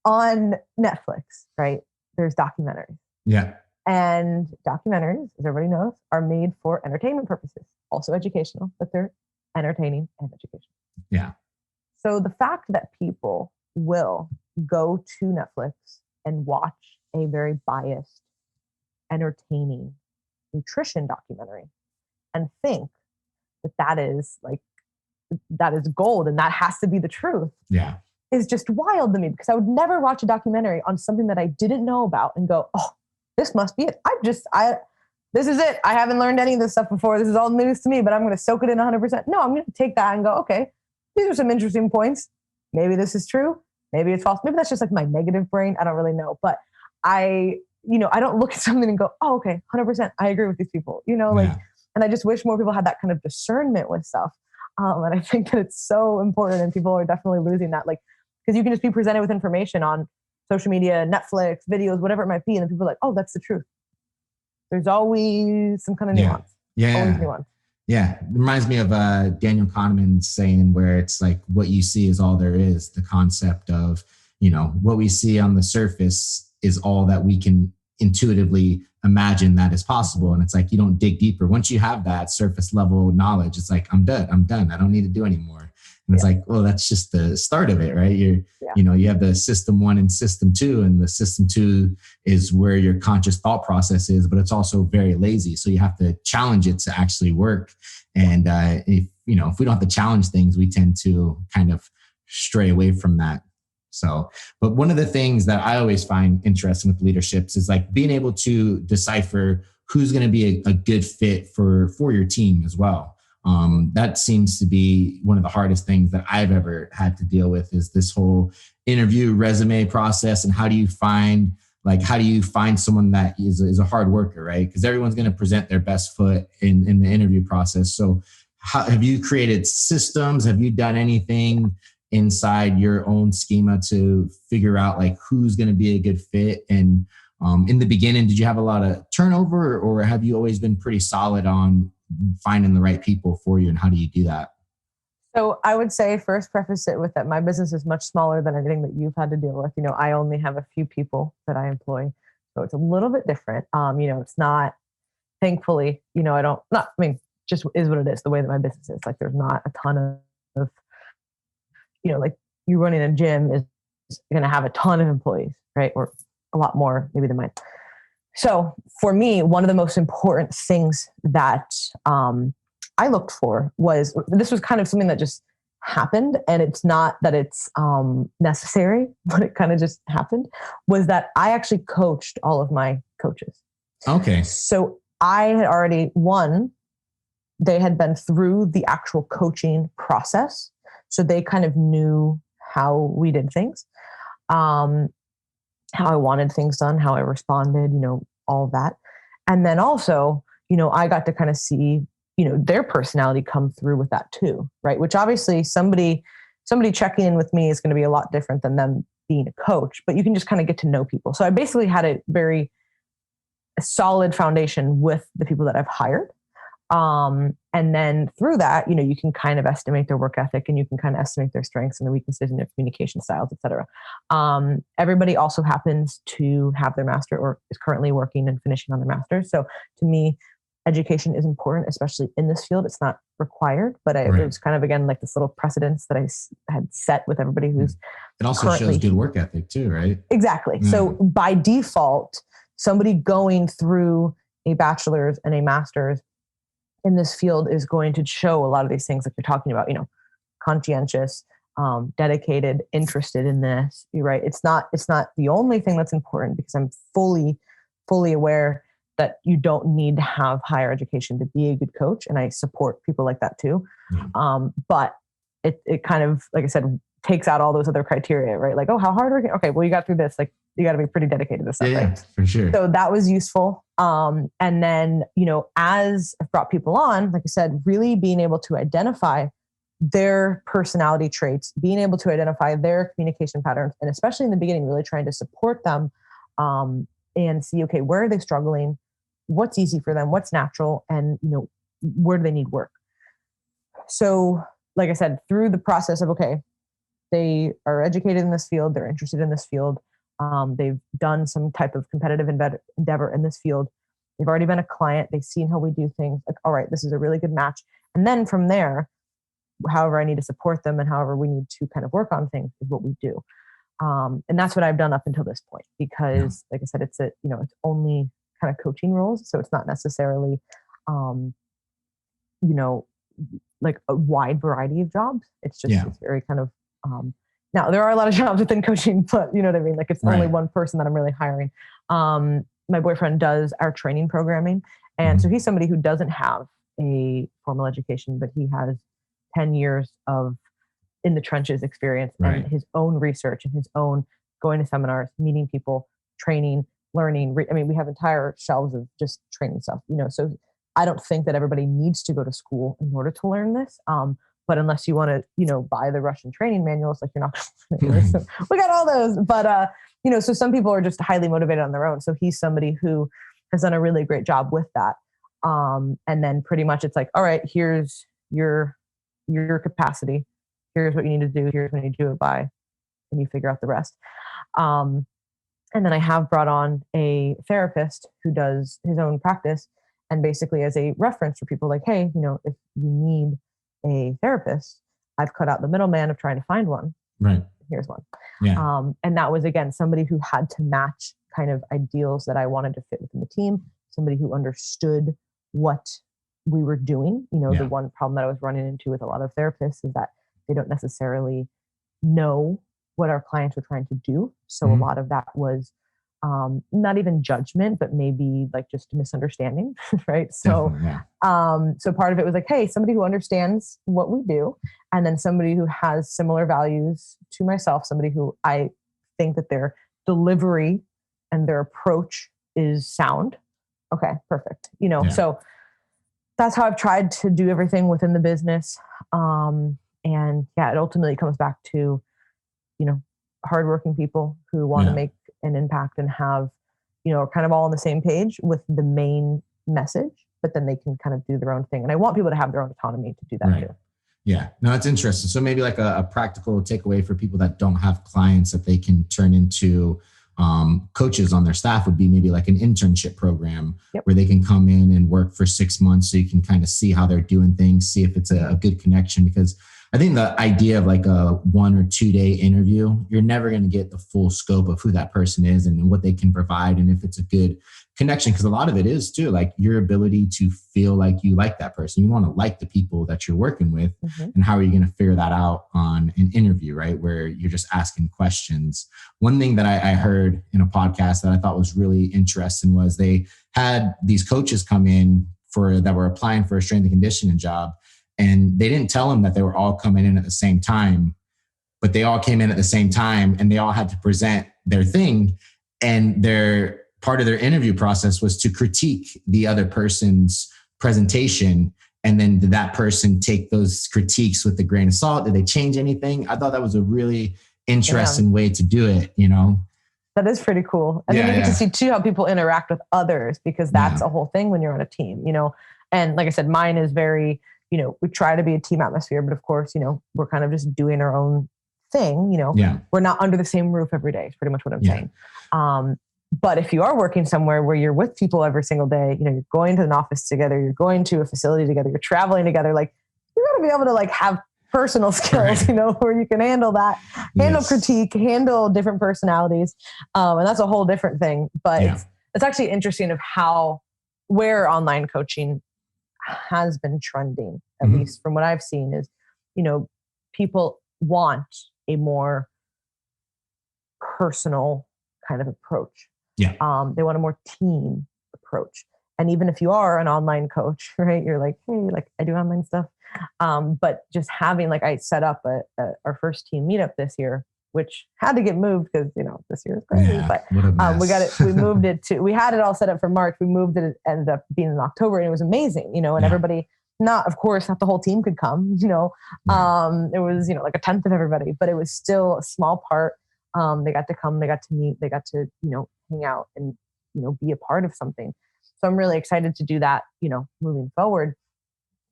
B: on Netflix, right, there's documentaries.
A: Yeah.
B: And documentaries, as everybody knows, are made for entertainment purposes, also educational, but they're entertaining and educational.
A: Yeah.
B: So the fact that people will go to Netflix and watch a very biased, entertaining nutrition documentary and think that is gold and that has to be the truth.
A: Yeah.
B: Is just wild to me, because I would never watch a documentary on something that I didn't know about and go, oh, this must be it. This is it. I haven't learned any of this stuff before. This is all news to me, but I'm going to soak it in 100%. No, I'm going to take that and go, okay, these are some interesting points. Maybe this is true. Maybe it's false. Maybe that's just like my negative brain. I don't really know. But I don't look at something and go, oh, okay, 100%. I agree with these people, and I just wish more people had that kind of discernment with stuff. And I think that it's so important, and people are definitely losing that. Because you can just be presented with information on social media, Netflix, videos, whatever it might be. And then people are like, oh, that's the truth. There's always some kind of nuance.
A: Yeah.
B: Always nuance.
A: Yeah. It reminds me of Daniel Kahneman's saying, where it's like, what you see is all there is. The concept of, what we see on the surface is all that we can intuitively imagine that is possible. And it's like, you don't dig deeper. Once you have that surface level knowledge, it's like, I'm done. I don't need to do anymore. And it's like, well, that's just the start of it, right? You have the system 1 and system 2, and the system 2 is where your conscious thought process is, but it's also very lazy. So you have to challenge it to actually work. And if we don't have to challenge things, we tend to kind of stray away from that. So, but one of the things that I always find interesting with leaderships is like being able to decipher who's going to be a good fit for your team as well. That seems to be one of the hardest things that I've ever had to deal with, is this whole interview resume process. And how do you find someone that is a hard worker, right? Because everyone's going to present their best foot in the interview process. So have you created systems? Have you done anything inside your own schema to figure out like who's going to be a good fit? And in the beginning, did you have a lot of turnover, or have you always been pretty solid on finding the right people for you? And how do you do that?
B: So I would say, first preface it with that my business is much smaller than anything that you've had to deal with. I only have a few people that I employ. So it's a little bit different. It's not, thankfully, just is what it is, the way that my business is. Like there's not a ton of like you running a gym is going to have a ton of employees, right? Or a lot more maybe than mine. So for me, one of the most important things that I looked for this was kind of something that just happened, and it's not that it's necessary, but it kind of just happened, was that I actually coached all of my coaches.
A: Okay.
B: So I had already, they had been through the actual coaching process. So they kind of knew how we did things, how I wanted things done, how I responded, all of that. And then also, I got to kind of see, their personality come through with that too, right? Which obviously somebody checking in with me is going to be a lot different than them being a coach, but you can just kind of get to know people. So I basically had a very solid foundation with the people that I've hired. And then through that, you can kind of estimate their work ethic, and you can kind of estimate their strengths and the weaknesses and their communication styles, et cetera. Everybody also happens to have their master or is currently working and finishing on their master. So to me, education is important, especially in this field. It's not required, but it was kind of, again, like this little precedence that I had set with everybody who's
A: it also shows good work ethic too, right?
B: Exactly. Yeah. So by default, somebody going through a bachelor's and a master's in this field is going to show a lot of these things that you're talking about, conscientious, dedicated, interested in this. You're right. It's not the only thing that's important, because I'm fully aware that you don't need to have higher education to be a good coach. And I support people like that too. But it kind of, like I said, takes out all those other criteria, right? Like, oh, how hard are you? Okay, well, you got through this. Like, you got to be pretty dedicated to stuff,
A: Yeah,
B: right?
A: for sure.
B: So that was useful. And then, as I've brought people on, like I said, really being able to identify their personality traits, being able to identify their communication patterns, and especially in the beginning, really trying to support them and see, okay, where are they struggling? What's easy for them? What's natural? And, where do they need work? So, like I said, through the process of, okay, they are educated in this field, they're interested in this field, they've done some type of competitive endeavor in this field, they've already been a client, they've seen how we do things, like, all right, this is a really good match. And then from there, however I need to support them and however we need to kind of work on things is what we do. And that's what I've done up until this point, because like I said, it's only kind of coaching roles. So it's not necessarily, like a wide variety of jobs. It's just, it's very kind of, now there are a lot of jobs within coaching, but you know what I mean? Like it's only one person that I'm really hiring. My boyfriend does our training programming. And so he's somebody who doesn't have a formal education, but he has 10 years of in the trenches experience and his own research and his own going to seminars, meeting people, training, learning. We have entire shelves of just training stuff, so I don't think that everybody needs to go to school in order to learn this. But unless you want to, buy the Russian training manuals, like you're not, so we got all those, but, so some people are just highly motivated on their own. So he's somebody who has done a really great job with that. And then pretty much it's like, all right, here's your capacity. Here's what you need to do. Here's when you do it by, and you figure out the rest. And then I have brought on a therapist who does his own practice, and basically as a reference for people like, hey, if you need a therapist, I've cut out the middleman of trying to find one.
A: Right.
B: Here's one.
A: Yeah.
B: And that was, again, somebody who had to match kind of ideals that I wanted to fit within the team, somebody who understood what we were doing. The one problem that I was running into with a lot of therapists is that they don't necessarily know what our clients were trying to do. So a lot of that was not even judgment, but maybe like just misunderstanding, right? So, so part of it was like, hey, somebody who understands what we do, and then somebody who has similar values to myself, somebody who I think that their delivery and their approach is sound. Okay, perfect. So that's how I've tried to do everything within the business. And it ultimately comes back to, hardworking people who want to make an impact and have, are kind of all on the same page with the main message, but then they can kind of do their own thing. And I want people to have their own autonomy to do that too.
A: Yeah, no, that's interesting. So maybe like a practical takeaway for people that don't have clients that they can turn into coaches on their staff would be maybe like an internship program where they can come in and work for 6 months so you can kind of see how they're doing things, see if it's a good connection. Because I think the idea of like a 1 or 2 day interview, you're never going to get the full scope of who that person is and what they can provide and if it's a good connection. Because a lot of it is too, like your ability to feel like you like that person. You want to like the people that you're working with. And how are you going to figure that out on an interview, right? Where you're just asking questions. One thing that I heard in a podcast that I thought was really interesting was they had these coaches come in that were applying for a strength and conditioning job. And they didn't tell them that they were all coming in at the same time, but they all came in at the same time and they all had to present their thing. And part of their interview process was to critique the other person's presentation. And then did that person take those critiques with a grain of salt? Did they change anything? I thought that was a really interesting way to do it,
B: That is pretty cool. And then you get to see too how people interact with others, because that's a whole thing when you're on a team, and like I said, mine is very, we try to be a team atmosphere, but of course, we're kind of just doing our own thing, we're not under the same roof every day. It's pretty much what I'm saying. But if you are working somewhere where you're with people every single day, you're going to an office together, you're going to a facility together, you're traveling together, like you're going to be able to like have personal skills, where you can handle that, handle critique, handle different personalities. And that's a whole different thing, but it's actually interesting of where online coaching has been trending, at least from what I've seen, is, people want a more personal kind of approach. They want a more team approach. And even if you are an online coach, right, you're like, hey, like I do online stuff. But just having, like, I set up our first team meetup this year, which had to get moved because, this year is crazy.
A: Yeah,
B: but
A: what a mess.
B: we moved it we had it all set up for March. We moved it, it ended up being in October, and it was amazing, and everybody, of course, not the whole team could come,
A: Right.
B: it was, like a tenth of everybody, but it was still a small part. They got to come, they got to meet, they got to, hang out and, be a part of something. So I'm really excited to do that, moving forward.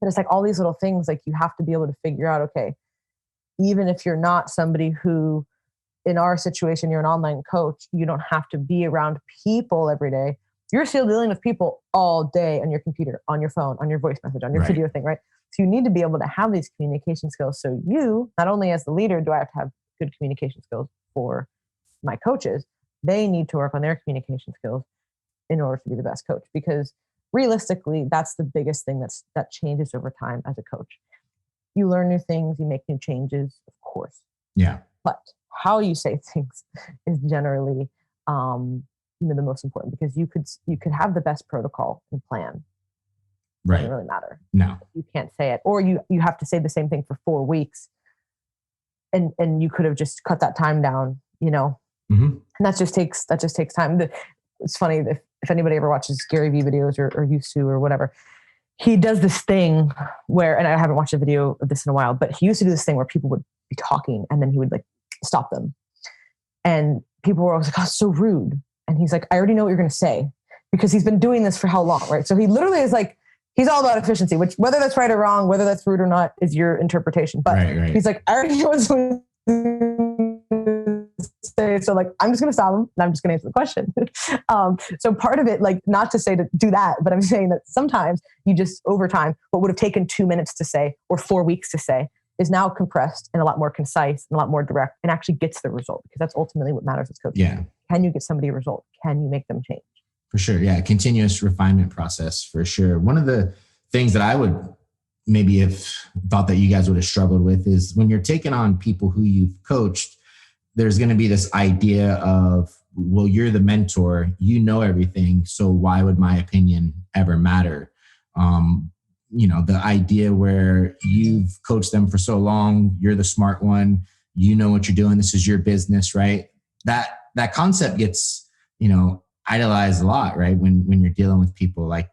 B: But it's like all these little things, like you have to be able to figure out, okay, even if you're not somebody who, in our situation, you're an online coach, you don't have to be around people every day. You're still dealing with people all day on your computer, on your phone, on your voice message, on your
A: Right.
B: video thing, right? So you need to be able to have these communication skills. So you, not only as the leader, do I have to have good communication skills for my coaches, they need to work on their communication skills in order to be the best coach. Because realistically, that's the biggest thing that changes over time as a coach. You learn new things, you make new changes, of course.
A: Yeah.
B: But how you say things is generally the most important, because you could have the best protocol and plan. It
A: Right.
B: doesn't really matter.
A: No.
B: You can't say it. Or you have to say the same thing for 4 weeks. And you could have just cut that time down,
A: Mm-hmm.
B: And that just takes time. It's funny, if anybody ever watches Gary Vee videos or used to or whatever, he does this thing where, and I haven't watched a video of this in a while, but he used to do this thing where people would be talking and then he would like stop them. And people were always like, oh, it's so rude. And he's like, I already know what you're going to say, because he's been doing this for how long, right? So he literally is like, he's all about efficiency, which whether that's right or wrong, whether that's rude or not is your interpretation. But
A: Right.
B: he's like, I already know what's going to say. So like, I'm just going to stop him and I'm just going to answer the question. So part of it, like, not to say to do that, but I'm saying that sometimes you just, over time, what would have taken 2 minutes to say or 4 weeks to say is now compressed and a lot more concise and a lot more direct, and actually gets the result, because that's ultimately what matters as coaches.
A: Yeah.
B: Can you get somebody a result? Can you make them change?
A: For sure. Yeah. Continuous refinement process, for sure. One of the things that I would maybe have thought that you guys would have struggled with is when you're taking on people who you've coached, there's going to be this idea of, well, you're the mentor, you know everything, so why would my opinion ever matter? The idea where you've coached them for so long, you're the smart one, you know what you're doing, this is your business, right? That concept gets, idolized a lot, right? When you're dealing with people, like,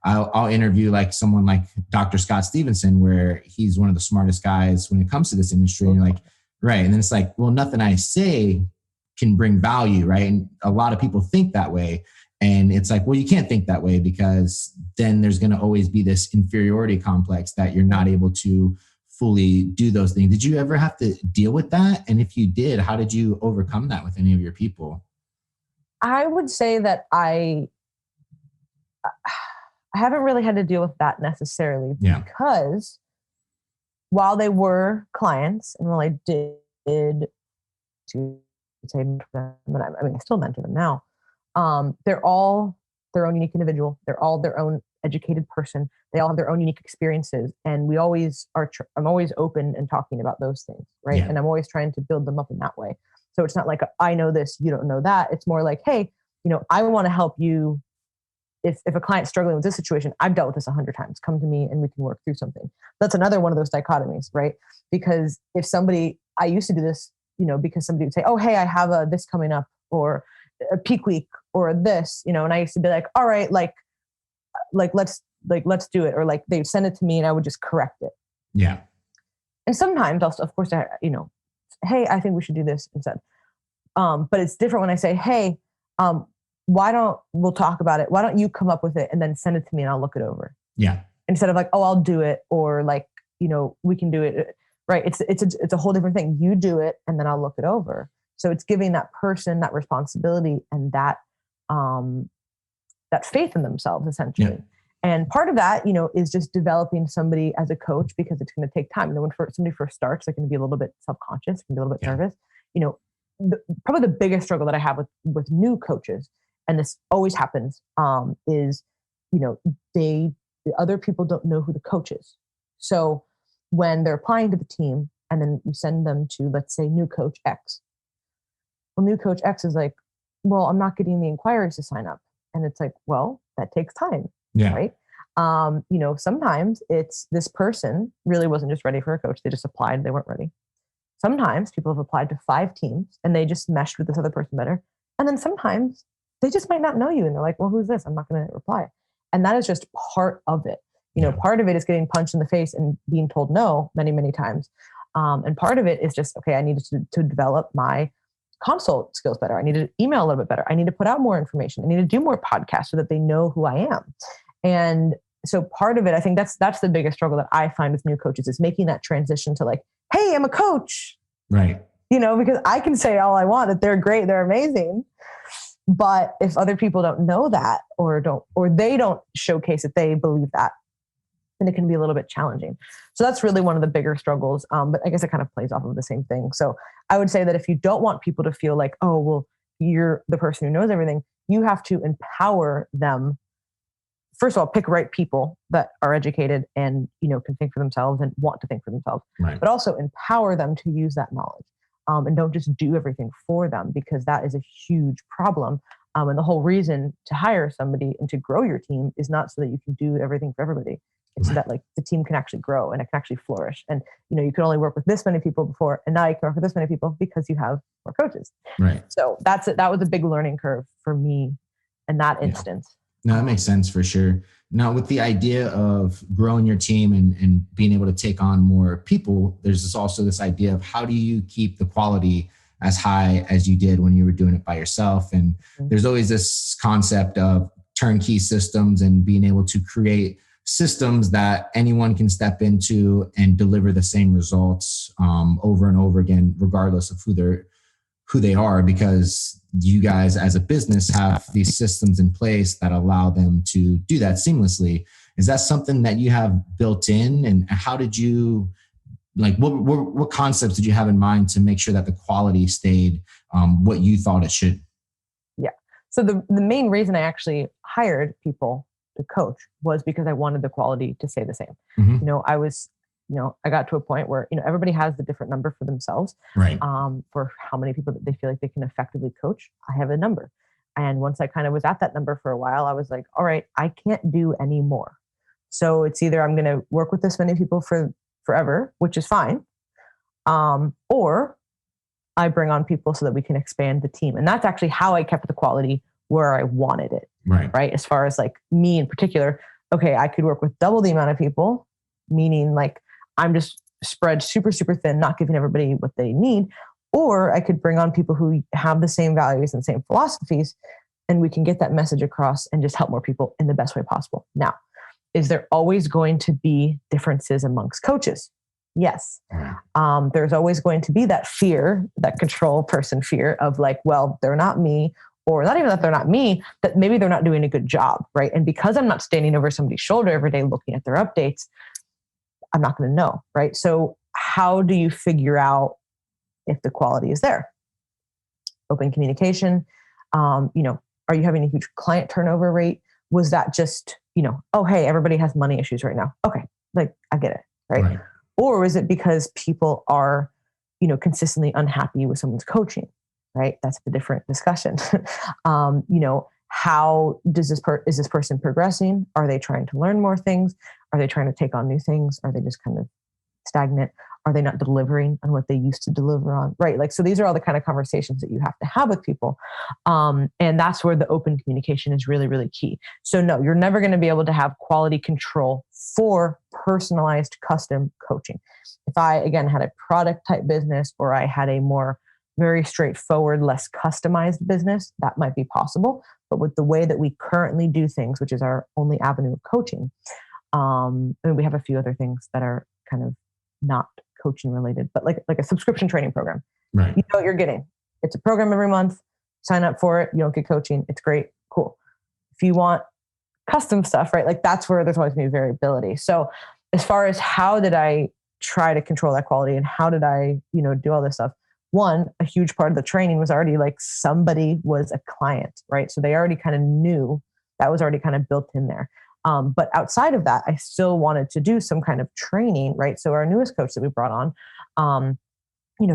A: I'll interview like someone like Dr. Scott Stevenson, where he's one of the smartest guys when it comes to this industry. And you're like, right. And then it's like, well, nothing I say can bring value, right? And a lot of people think that way. And it's like, well, you can't think that way, because then there's going to always be this inferiority complex that you're not able to fully do those things. Did you ever have to deal with that? And if you did, how did you overcome that with any of your people?
B: I would say that I haven't really had to deal with that necessarily, because while they were clients and while I did to say mentor them, and I still mentor them now, they're all their own unique individual. They're all their own educated person. They all have their own unique experiences. And we always are, I'm always open and talking about those things, right?
A: Yeah.
B: And I'm always trying to build them up in that way. So it's not like I know this, you don't know that. It's more like, hey, I want to help you. If a client's struggling with this situation, I've dealt with this 100 times. Come to me and we can work through something. That's another one of those dichotomies, right? Because if somebody, I used to do this, because somebody would say, oh, hey, I have this coming up, or a peak week, or this, and I used to be like, all right, let's do it. Or like they'd send it to me and I would just correct it.
A: Yeah.
B: And sometimes I'll, of course, hey, I think we should do this instead. But it's different when I say, hey, we'll talk about it. Why don't you come up with it and then send it to me and I'll look it over.
A: Yeah.
B: Instead of like, oh, I'll do it. Or like, we can do it. Right. It's a whole different thing. You do it and then I'll look it over. So it's giving that person that responsibility and that faith in themselves, essentially. Yeah. And part of that, is just developing somebody as a coach, because it's going to take time. And when somebody first starts, they're going to be a little bit self-conscious, can be a little bit nervous. Probably the biggest struggle that I have with new coaches, and this always happens, is, the other people don't know who the coach is. So when they're applying to the team and then you send them to, let's say, new coach X. Well, new coach X is like, well, I'm not getting the inquiries to sign up. And it's like, well, that takes time,
A: Yeah.
B: right? Sometimes it's this person really wasn't just ready for a coach. They just applied. They weren't ready. Sometimes people have applied to 5 teams and they just meshed with this other person better. And then sometimes they just might not know you. And they're like, well, who's this? I'm not going to reply. And that is just part of it. Part of it is getting punched in the face and being told no many, many times. And part of it is just, okay, I needed to develop my consult skills better. I need to email a little bit better. I need to put out more information. I need to do more podcasts so that they know who I am. And so part of it, I think that's the biggest struggle that I find with new coaches is making that transition to like, hey, I'm a coach.
A: Right.
B: Because I can say all I want, that they're great, they're amazing. But if other people don't know that or they don't showcase that they believe that, then it can be a little bit challenging. So that's really one of the bigger struggles. But I guess it kind of plays off of the same thing. So I would say that if you don't want people to feel like, oh, well, you're the person who knows everything, you have to empower them. First of all, pick right people that are educated and, can think for themselves and want to think for themselves,
A: right.
B: But also empower them to use that knowledge. And don't just do everything for them, because that is a huge problem. And the whole reason to hire somebody and to grow your team is not so that you can do everything for everybody. It's so that like the team can actually grow and it can actually flourish. And, you could only work with this many people before, and now you can work with this many people because you have more coaches.
A: Right.
B: So that was a big learning curve for me in that instance.
A: No, that makes sense for sure. Now, with the idea of growing your team and being able to take on more people, there's also this idea of how do you keep the quality as high as you did when you were doing it by yourself? And there's always this concept of turnkey systems and being able to create systems that anyone can step into and deliver the same results over and over again, regardless of who they are, because you guys as a business have these systems in place that allow them to do that seamlessly. Is that something that you have built in? And how did you, what concepts did you have in mind to make sure that the quality stayed what you thought it should?
B: Yeah. So the main reason I actually hired people to coach was because I wanted the quality to stay the same.
A: Mm-hmm.
B: I got to a point where, everybody has the different number for themselves,
A: right?
B: For how many people that they feel like they can effectively coach. I have a number. And once I kind of was at that number for a while, I was like, all right, I can't do any more. So it's either I'm going to work with this many people for forever, which is fine. Or I bring on people so that we can expand the team. And that's actually how I kept the quality where I wanted it. Right. As far as like me in particular, okay, I could work with double the amount of people, meaning like I'm just spread super, super thin, not giving everybody what they need. Or I could bring on people who have the same values and same philosophies, and we can get that message across and just help more people in the best way possible. Now, is there always going to be differences amongst coaches? Yes. There's always going to be that fear, that control person fear of like, well, they're not me, or not even that they're not me, that maybe they're not doing a good job, right? And because I'm not standing over somebody's shoulder every day looking at their updates, I'm not going to know, right? So how do you figure out if the quality is there? Open communication. Are you having a huge client turnover rate? Was that just, oh, hey, everybody has money issues right now. Okay. Like I get it. Right. Or is it because people are, consistently unhappy with someone's coaching, right? That's a different discussion. How does is this person progressing? Are they trying to learn more things? Are they trying to take on new things? Are they just kind of stagnant? Are they not delivering on what they used to deliver on? Right. Like, so these are all the kind of conversations that you have to have with people. And that's where the open communication is really, really key. So no, you're never going to be able to have quality control for personalized custom coaching. If I, again, had a product type business, or I had a more very straightforward, less customized business, that might be possible. But with the way that we currently do things, which is our only avenue of coaching, we have a few other things that are kind of not coaching related, but like a subscription training program.
A: Right.
B: You know what you're getting. It's a program every month. Sign up for it. You don't get coaching. It's great. Cool. If you want custom stuff, right? Like that's where there's always going to be variability. So as far as how did I try to control that quality and how did I, do all this stuff? One, a huge part of the training was already like somebody was a client, right? So they already kind of knew that was already kind of built in there. But outside of that, I still wanted to do some kind of training, right? So our newest coach that we brought on,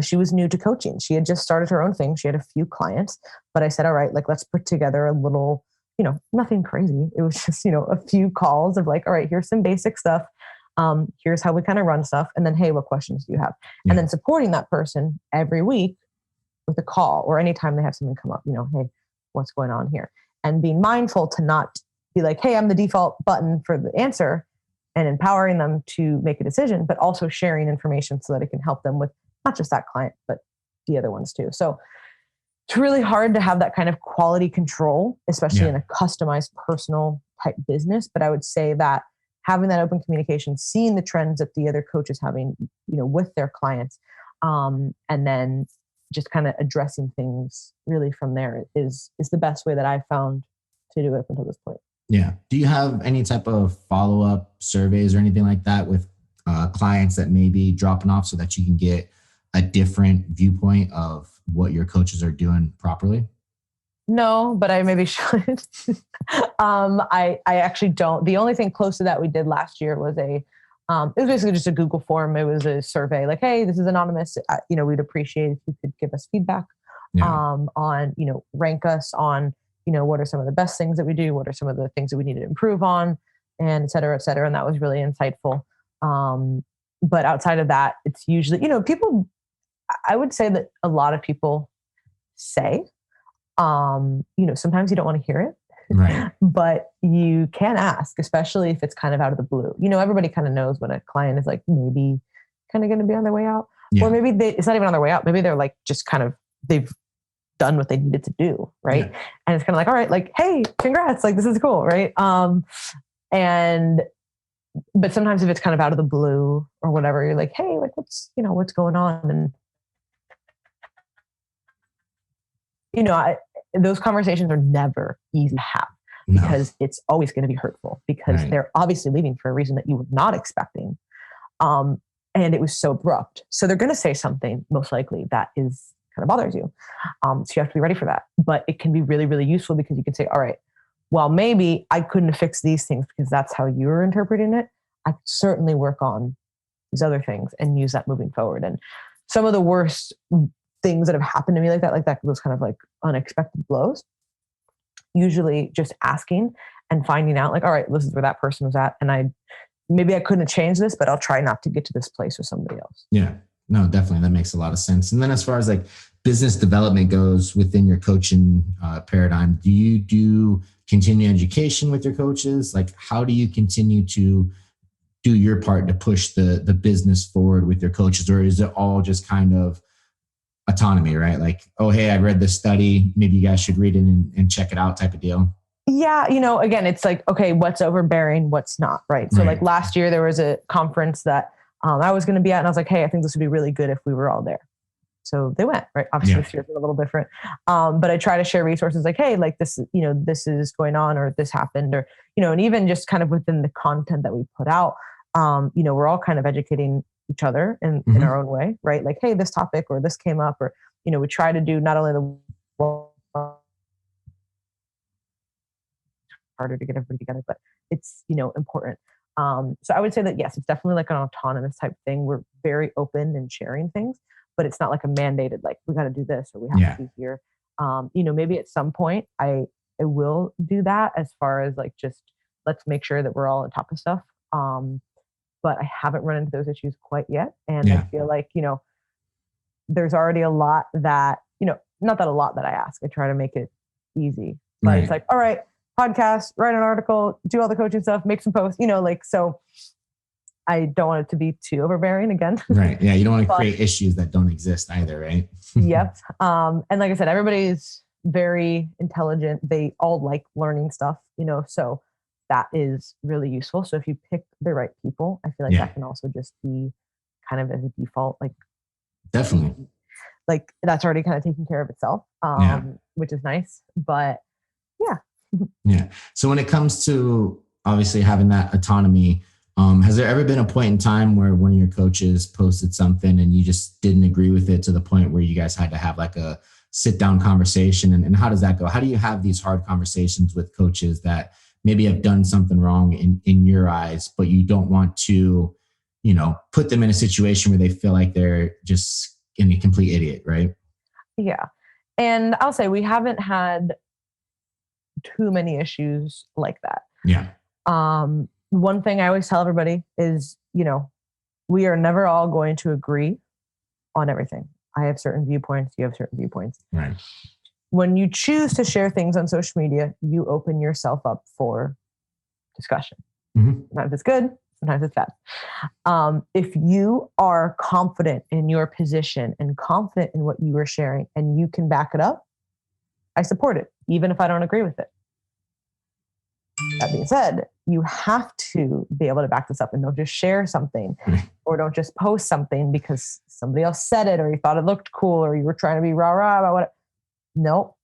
B: she was new to coaching. She had just started her own thing. She had a few clients, but I said, all right, like let's put together a little, nothing crazy. It was just, a few calls of like, all right, here's some basic stuff. Here's how we kind of run stuff. And then, hey, what questions do you have?
A: Yeah.
B: And then supporting that person every week with a call or anytime they have something come up, hey, what's going on here? And being mindful to not be like, hey, I'm the default button for the answer, and empowering them to make a decision, but also sharing information so that it can help them with not just that client, but the other ones too. So it's really hard to have that kind of quality control, especially in a customized personal type business. But I would say that having that open communication, seeing the trends that the other coaches having, with their clients, and then just kind of addressing things really from there is the best way that I've found to do it up until this point.
A: Yeah. Do you have any type of follow-up surveys or anything like that with clients that may be dropping off so that you can get a different viewpoint of what your coaches are doing properly?
B: No, but I maybe should. I actually don't. The only thing close to that we did last year was it was basically just a Google form. It was a survey like, hey, this is anonymous. We'd appreciate if you could give us feedback on, rank us on, what are some of the best things that we do? What are some of the things that we need to improve on, and et cetera, et cetera. And that was really insightful. But outside of that, it's usually, people, I would say that a lot of people say, sometimes you don't want to hear it,
A: right?
B: But you can ask, especially if it's kind of out of the blue. Everybody kind of knows when a client is like maybe kind of going to be on their way out, or maybe it's not even on their way out. Maybe they're like just kind of they've done what they needed to do, right? Yeah. And it's kind of like, all right, like, hey, congrats, like this is cool, right? But sometimes if it's kind of out of the blue or whatever, you're like, hey, like what's going on, and those conversations are never easy to have because it's always going to be hurtful because they're obviously leaving for a reason that you were not expecting. And it was so abrupt. So they're going to say something most likely that is kind of bothers you. So you have to be ready for that. But it can be really, really useful because you can say, all right, well, maybe I couldn't fix these things because that's how you were interpreting it. I could certainly work on these other things and use that moving forward. And some of the worst things that have happened to me like that, those kind of like unexpected blows, usually just asking and finding out like, all right, this is where that person was at. And maybe I couldn't change this, but I'll try not to get to this place with somebody else.
A: Yeah, no, definitely. That makes a lot of sense. And then as far as like business development goes within your coaching paradigm, do you do continuing education with your coaches? Like how do you continue to do your part to push the business forward with your coaches? Or is it all just kind of autonomy, right? Like, oh, hey, I read this study. Maybe you guys should read it and check it out type of deal.
B: Yeah. Again, it's like, okay, what's overbearing, what's not, right? So like last year there was a conference that I was going to be at and I was like, hey, I think this would be really good if we were all there. So they went, right? Obviously this year's a little different. But I try to share resources like, hey, like this, this is going on or this happened or, and even just kind of within the content that we put out, we're all kind of educating each other in our own way, right? Like, hey, this topic or this came up or, we try to do not only the harder to get everybody together, but it's, important. So I would say that, yes, it's definitely like an autonomous type thing. We're very open and sharing things, but it's not like a mandated, like we got to do this or we have to be here. Maybe at some point I will do that as far as like, just let's make sure that we're all on top of stuff. But I haven't run into those issues quite yet. And I feel like, there's already a lot that, not that a lot that I ask, I try to make it easy, but it's like, all right, podcast, write an article, do all the coaching stuff, make some posts, so I don't want it to be too overbearing again.
A: Right. Yeah. You don't want to create issues that don't exist either. Right.
B: Yep. And like I said, everybody's very intelligent. They all like learning stuff, so that is really useful. So if you pick the right people, I feel like that can also just be kind of as a default, like
A: definitely
B: like that's already kind of taking care of itself, which is nice, but yeah.
A: So when it comes to obviously having that autonomy, has there ever been a point in time where one of your coaches posted something and you just didn't agree with it to the point where you guys had to have like a sit down conversation? And how does that go? How do you have these hard conversations with coaches that maybe have done something wrong in your eyes, but you don't want to, put them in a situation where they feel like they're just a complete idiot, right?
B: Yeah. And I'll say we haven't had too many issues like that.
A: Yeah.
B: One thing I always tell everybody is, we are never all going to agree on everything. I have certain viewpoints. You have certain viewpoints.
A: Right.
B: When you choose to share things on social media, you open yourself up for discussion.
A: Mm-hmm.
B: Sometimes it's good. Sometimes it's bad. If you are confident in your position and confident in what you are sharing and you can back it up, I support it, even if I don't agree with it. That being said, you have to be able to back this up and don't just share something or don't just post something because somebody else said it or you thought it looked cool or you were trying to be rah-rah about what. No,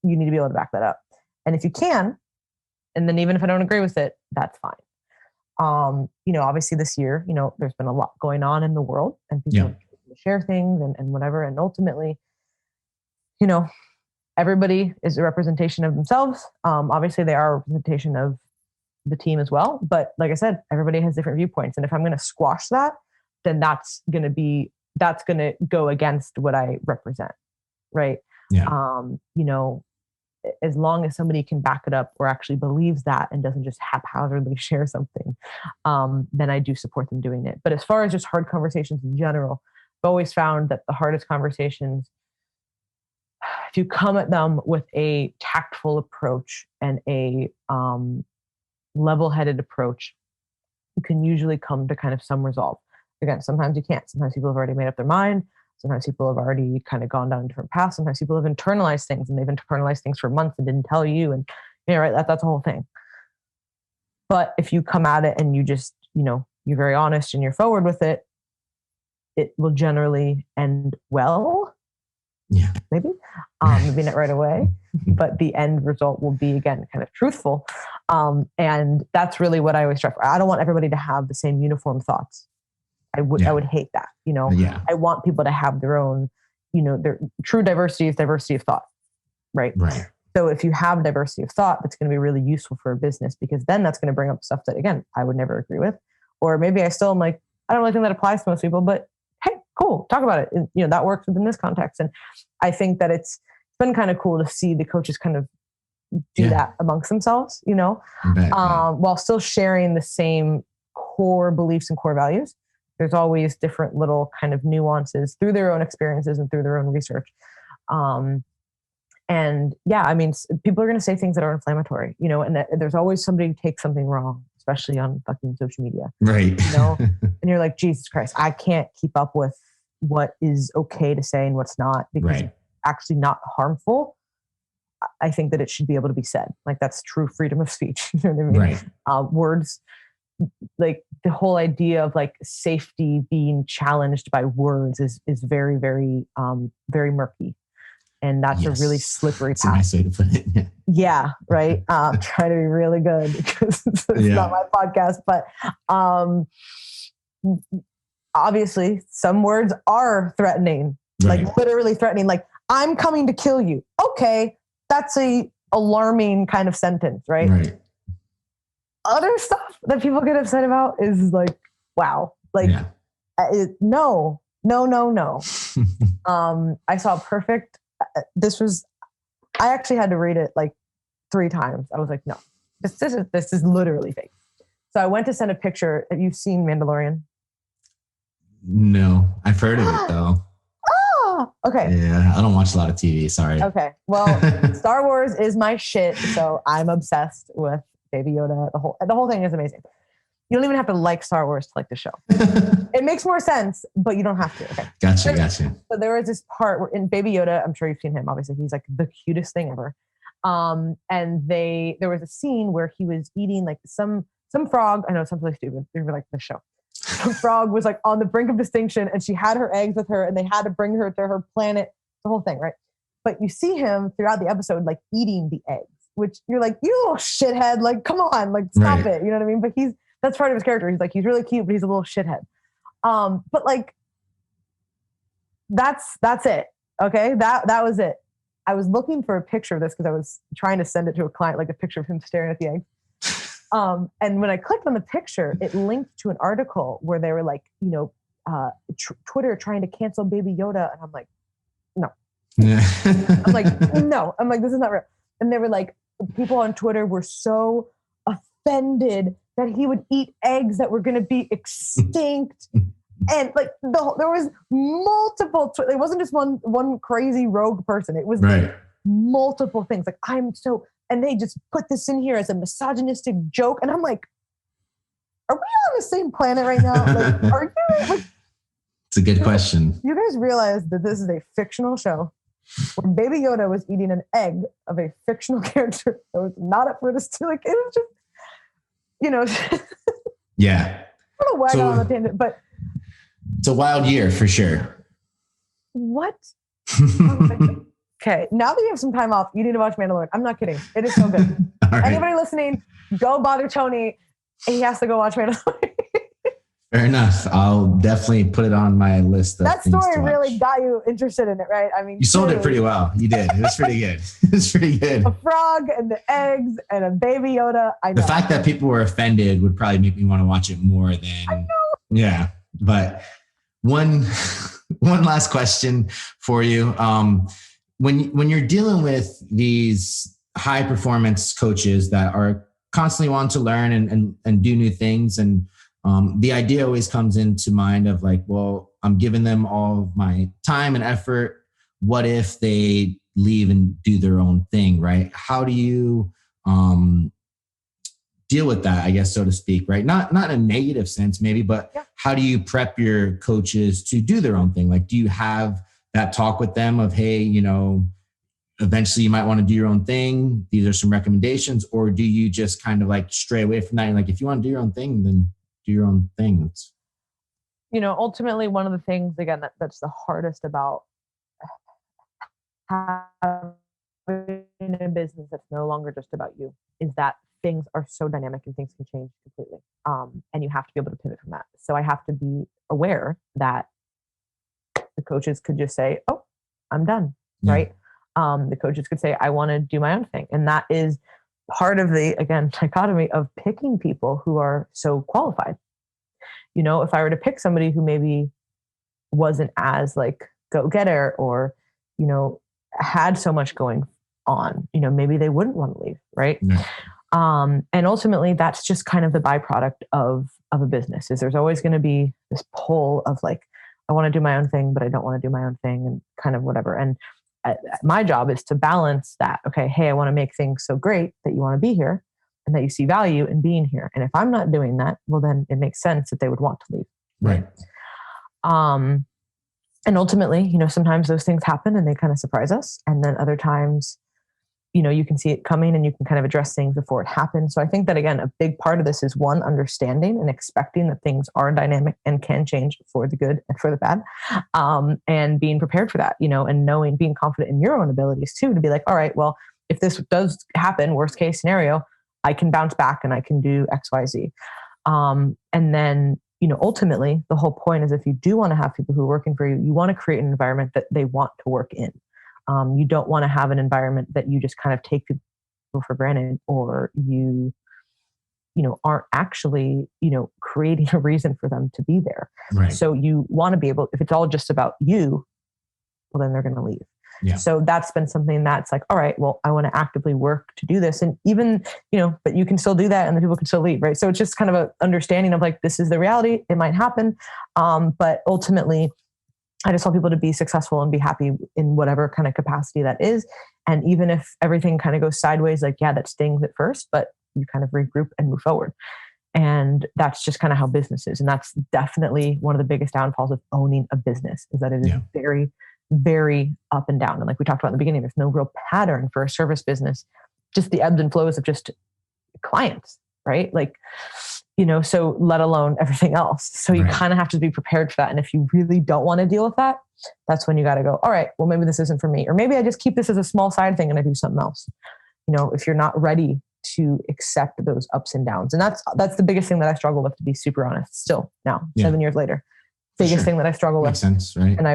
B: you need to be able to back that up. And if you can, and then even if I don't agree with it, that's fine. Obviously this year, there's been a lot going on in the world and people share things and whatever. And ultimately, everybody is a representation of themselves. Obviously they are a representation of the team as well. But like I said, everybody has different viewpoints. And if I'm going to squash that, then that's going to go against what I represent. Right.
A: Yeah.
B: As long as somebody can back it up or actually believes that and doesn't just haphazardly share something, then I do support them doing it. But as far as just hard conversations in general, I've always found that the hardest conversations, if you come at them with a tactful approach and a level-headed approach, you can usually come to kind of some resolve. Again, sometimes you can't. Sometimes people have already made up their mind. Sometimes people have already kind of gone down different paths. Sometimes people have internalized things and they've internalized things for months and didn't tell you. And right, that's a whole thing. But if you come at it and you just, you're very honest and you're forward with it, it will generally end well.
A: Yeah.
B: Maybe not right away, but the end result will be, again, kind of truthful. And that's really what I always strive for. I don't want everybody to have the same uniform thoughts. I would hate that. I want people to have their own, their true diversity is diversity of thought. Right. So if you have diversity of thought, that's going to be really useful for a business because then that's going to bring up stuff that, again, I would never agree with. Or maybe I still am like, I don't really think that applies to most people, but hey, cool, talk about it. And, that works within this context. And I think that it's been kind of cool to see the coaches kind of do that amongst themselves, while still sharing the same core beliefs and core values. There's always different little kind of nuances through their own experiences and through their own research. People are going to say things that are inflammatory, and that there's always somebody who takes something wrong, especially on fucking social media.
A: Right.
B: And you're like, Jesus Christ, I can't keep up with what is okay to say and what's not because it's actually not harmful. I think that it should be able to be said. Like that's true freedom of speech. You know what I mean?
A: Right.
B: Words, like the whole idea of like safety being challenged by words is very, very, very murky. And that's a really slippery path.
A: That's a nice way to put it.
B: Yeah. Right. Try to be really good because it's not my podcast, but, obviously some words are threatening, like literally threatening, like I'm coming to kill you. Okay. That's a alarming kind of sentence, right? Other stuff that people get upset about is like, wow, like no. I saw perfect. I actually had to read it like 3 times. I was like, no, this is literally fake. So I went to send a picture. Have you seen Mandalorian?
A: No, I've heard of it though.
B: Okay.
A: Yeah, I don't watch a lot of TV. Sorry.
B: Okay. Well, Star Wars is my shit, so I'm obsessed with Baby Yoda. The whole thing is amazing. You don't even have to like Star Wars to like the show. It makes more sense, but you don't have to. Okay.
A: Gotcha.
B: So there was this part where in Baby Yoda, I'm sure you've seen him. Obviously, he's like the cutest thing ever. And there was a scene where he was eating like some frog. I know it sounds really stupid. They were like the show. Some frog was like on the brink of extinction, and she had her eggs with her, and they had to bring her to her planet. The whole thing, right? But you see him throughout the episode like eating the eggs, which you're like, you little shithead! Like, come on, like stop it. You know what I mean? But that's part of his character. He's really cute, but he's a little shithead. But like, that's it. Okay, that was it. I was looking for a picture of this because I was trying to send it to a client, like a picture of him staring at the eggs. And when I clicked on the picture, it linked to an article where they were like, Twitter trying to cancel Baby Yoda. And I'm like, no. I'm like, no. I'm like, this is not real. And they were like, people on Twitter were so offended that he would eat eggs that were going to be extinct. And like there was multiple, it wasn't just one crazy rogue person. It was
A: right.
B: multiple things. Like and they just put this in here as a misogynistic joke. And I'm like, are we on the same planet right now? Like, are you like,
A: it's a good question.
B: You guys realize that this is a fictional show where Baby Yoda was eating an egg of a fictional character that was not up for this to like, it was just,
A: yeah.
B: I don't know why I got on the tangent, but
A: it's a wild year for sure.
B: What? Okay, now that you have some time off, you need to watch Mandalorian. I'm not kidding. It is so good. Right. Anybody listening, go bother Tony. He has to go watch Mandalorian.
A: Fair enough. I'll definitely put it on my list.
B: That story really got you interested in it, right? I mean,
A: you sold it pretty well. You did. It was pretty good. It was pretty good.
B: A frog and the eggs and a Baby Yoda. I know.
A: The fact that people were offended would probably make me want to watch it more than. I know. Yeah, but one last question for you. When you're dealing with these high performance coaches that are constantly wanting to learn and do new things, and the idea always comes into mind of like, well, I'm giving them all of my time and effort. What if they leave and do their own thing, right? How do you deal with that, I guess, so to speak, right? Not in a negative sense, maybe, but how do you prep your coaches to do their own thing? Like, do you have that talk with them of, hey, eventually you might want to do your own thing. These are some recommendations. Or do you just kind of like stray away from that? And like, if you want to do your own thing, then do your own thing.
B: Ultimately, one of the things, again, that's the hardest about having a business that's no longer just about you is that things are so dynamic and things can change completely. And you have to be able to pivot from that. So I have to be aware that the coaches could just say, oh, I'm done, right? The coaches could say, I want to do my own thing. And that is part of the, again, dichotomy of picking people who are so qualified. If I were to pick somebody who maybe wasn't as like go-getter or, had so much going on, maybe they wouldn't want to leave, right?
A: Yeah.
B: And ultimately that's just kind of the byproduct of a business is there's always going to be this pull of like, I want to do my own thing, but I don't want to do my own thing and kind of whatever. And my job is to balance that. Okay. Hey, I want to make things so great that you want to be here and that you see value in being here. And if I'm not doing that, well, then it makes sense that they would want to leave.
A: Right.
B: And ultimately, sometimes those things happen and they kind of surprise us. And then other times, you can see it coming and you can kind of address things before it happens. So I think that, again, a big part of this is one, understanding and expecting that things are dynamic and can change for the good and for the bad. And being prepared for that, and knowing, being confident in your own abilities too, to be like, all right, well, if this does happen, worst case scenario, I can bounce back and I can do X, Y, Z. And then, ultimately the whole point is if you do want to have people who are working for you, you want to create an environment that they want to work in. You don't want to have an environment that you just kind of take people for granted, or you aren't actually, creating a reason for them to be there.
A: Right.
B: So you want to be able, if it's all just about you, well, then they're going to leave.
A: Yeah.
B: So that's been something that's like, all right, well, I want to actively work to do this. And even, but you can still do that and the people can still leave. Right. So it's just kind of an understanding of like, this is the reality. It might happen. But ultimately, I just want people to be successful and be happy in whatever kind of capacity that is. And even if everything kind of goes sideways, like, yeah, that stings at first, but you kind of regroup and move forward. And that's just kind of how business is. And that's definitely one of the biggest downfalls of owning a business is that it is very, very up and down. And like we talked about in the beginning, there's no real pattern for a service business, just the ebbs and flows of just clients, right? Like, so let alone everything else. So you kind of have to be prepared for that. And if you really don't want to deal with that, that's when you got to go, all right, well, maybe this isn't for me. Or maybe I just keep this as a small side thing and I do something else. If you're not ready to accept those ups and downs. And that's the biggest thing that I struggle with, to be super honest, still now, 7 years later. Biggest thing that I struggle with.
A: Makes sense, right?
B: And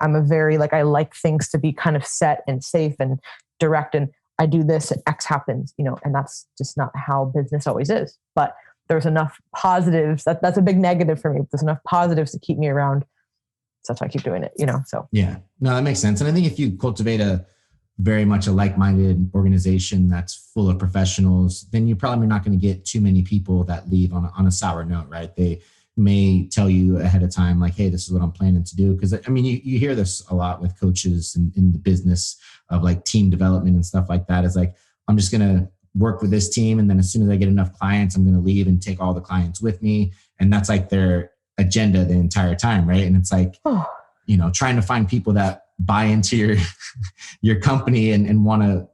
B: I'm a very, I like things to be kind of set and safe and direct. And I do this and X happens, and that's just not how business always is. But there's enough positives. That's a big negative for me. There's enough positives to keep me around. So that's why I keep doing it, so.
A: Yeah, no, that makes sense. And I think if you cultivate a very much a like-minded organization that's full of professionals, then you're probably not going to get too many people that leave on a sour note, right? They may tell you ahead of time, like, hey, this is what I'm planning to do. Because I mean, you hear this a lot with coaches in the business of like team development and stuff like that. It's like, I'm just going to work with this team. And then as soon as I get enough clients, I'm going to leave and take all the clients with me. And that's like their agenda the entire time, right? And it's like, trying to find people that buy into your company and want to,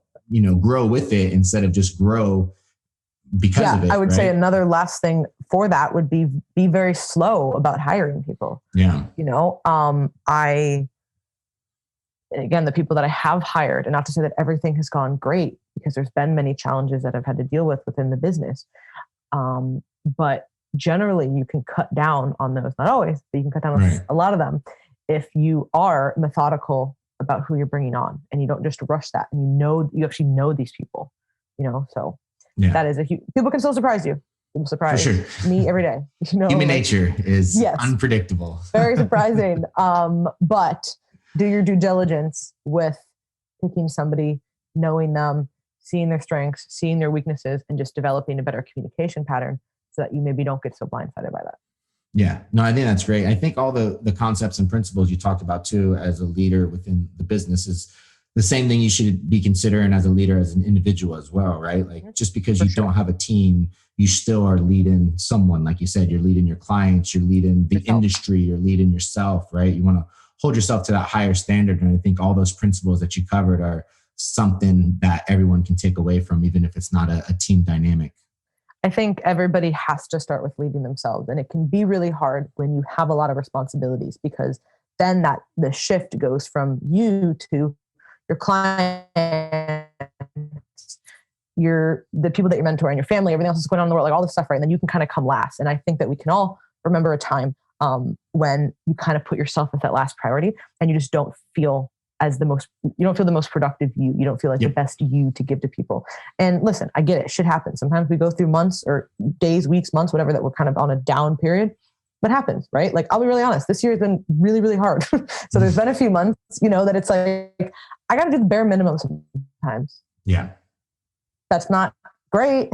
A: grow with it instead of just grow because of it.
B: I would
A: right?
B: say another last thing for that would be very slow about hiring people.
A: Yeah.
B: Again, the people that I have hired, and not to say that everything has gone great, because there's been many challenges that I've had to deal with within the business. But generally you can cut down on those, not always, but you can cut down on a lot of them if you are methodical about who you're bringing on and you don't just rush that, and you actually know these people, so that is people can still surprise you. People surprise me every day.
A: Human nature is unpredictable.
B: Very surprising. But do your due diligence with picking somebody, knowing them, seeing their strengths, seeing their weaknesses, and just developing a better communication pattern so that you maybe don't get so blindsided by that.
A: Yeah, no, I think that's great. I think all the concepts and principles you talked about too, as a leader within the business, is the same thing you should be considering as a leader, as an individual as well, right? Like just because you don't have a team, you still are leading someone. Like you said, you're leading your clients, you're leading the industry, you're leading yourself, right? You want to hold yourself to that higher standard. And I think all those principles that you covered are something that everyone can take away from, even if it's not a team dynamic.
B: I think everybody has to start with leading themselves. And it can be really hard when you have a lot of responsibilities, because then the shift goes from you to your clients, the people that you're mentoring, your family, everything else that's going on in the world, like all this stuff, right? And then you can kind of come last. And I think that we can all remember a time when you kind of put yourself as that last priority, and you just don't feel you don't feel the most productive you. You don't feel like the best you to give to people. And listen, I get it. Shit happens. Sometimes we go through months or days, weeks, months, whatever, that we're kind of on a down period. What happens, right? Like, I'll be really honest. This year has been really, really hard. So there's been a few months, that it's like, I got to do the bare minimum sometimes.
A: Yeah.
B: That's not great,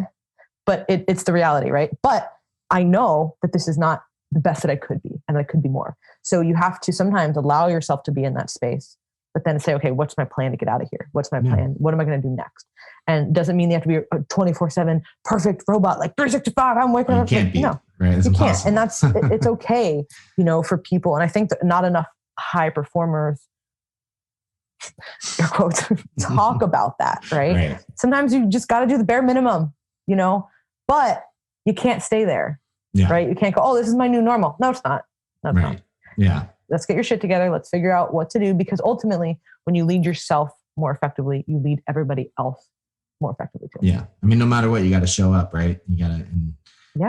B: but it's the reality, right? But I know that this is not the best that I could be, and that I could be more. So you have to sometimes allow yourself to be in that space, but then say, okay, what's my plan to get out of here? What's my plan? What am I going to do next? And doesn't mean you have to be a 24/7 perfect robot, like 365. I'm waking up.
A: You can't be.
B: No,
A: right? It's impossible.
B: And it's okay, for people. And I think that not enough high performers, air quotes, talk about that, right? Sometimes you just got to do the bare minimum, but you can't stay there, right? You can't go, oh, this is my new normal. No, it's not. No, it's not.
A: Yeah.
B: Let's get your shit together. Let's figure out what to do, because ultimately, when you lead yourself more effectively, you lead everybody else more effectively too.
A: Yeah. I mean, no matter what, you got to show up, right? You got to,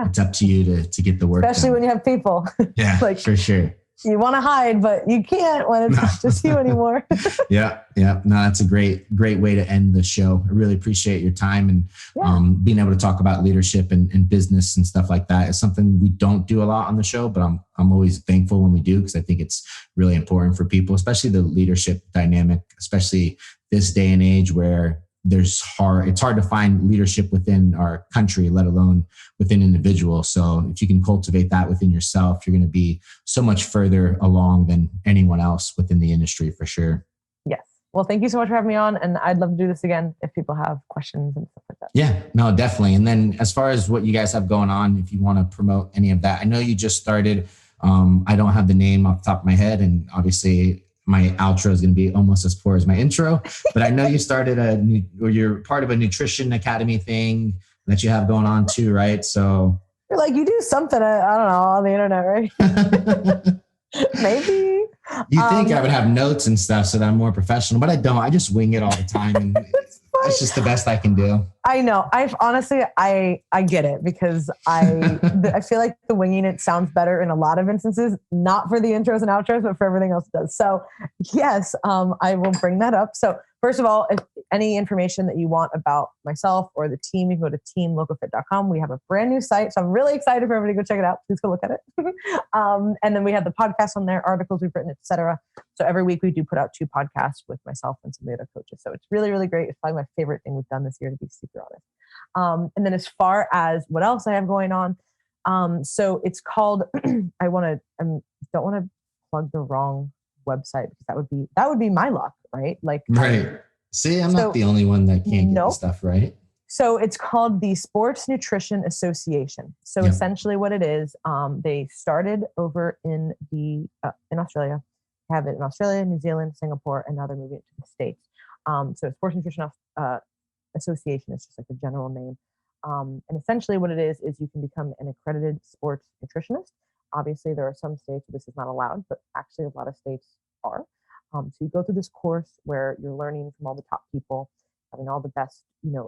A: it's up to you to get the work
B: Especially
A: done.
B: when you have people.
A: Yeah,
B: like,
A: for sure.
B: You want to hide, but you can't when it's not just you anymore.
A: Yeah. No, that's a great way to end the show. I really appreciate your time, and being able to talk about leadership and business and stuff like that is something we don't do a lot on the show, but I'm always thankful when we do, because I think it's really important for people, especially the leadership dynamic, especially this day and age where it's hard to find leadership within our country, let alone within individuals. So if you can cultivate that within yourself, you're going to be so much further along than anyone else within the industry, for sure.
B: Yes. Well, thank you so much for having me on. And I'd love to do this again if people have questions and stuff like that.
A: Yeah, no, definitely. And then as far as what you guys have going on, if you want to promote any of that, I know you just started. I don't have the name off the top of my head, and obviously my outro is going to be almost as poor as my intro, but I know you started you're part of a nutrition academy thing that you have going on too, right? So
B: you're like, you do something, I don't know, on the internet, right? Maybe.
A: You think I would have notes and stuff so that I'm more professional, but I don't. I just wing it all the time. And it's just the best I can do. I
B: know. I get it, because I feel like the winging it sounds better in a lot of instances, not for the intros and outros, but for everything else it does. So yes, I will bring that up. So first of all, any information that you want about myself or the team, you can go to teamlocofit.com. We have a brand new site. So I'm really excited for everybody to go check it out. Please go look at it. And then we have the podcast on there, articles we've written, etc. So every week we do put out 2 podcasts with myself and some of the other coaches. So it's really, really great. It's probably my favorite thing we've done this year, to be super honest. And then as far as what else I have going on, so it's called, I don't want to plug the wrong website because that would be my luck, right? Like,
A: right. See, I'm not the only one that can't get the stuff right.
B: So it's called the Sports Nutrition Association. So essentially what it is, they started over in Australia, have it in Australia, New Zealand, Singapore, and now they're moving it to the States. So Sports Nutrition Association is just like the general name. And essentially what it is you can become an accredited sports nutritionist. Obviously there are some states where this is not allowed, but actually a lot of states are. So you go through this course where you're learning from all the top people, having all the best,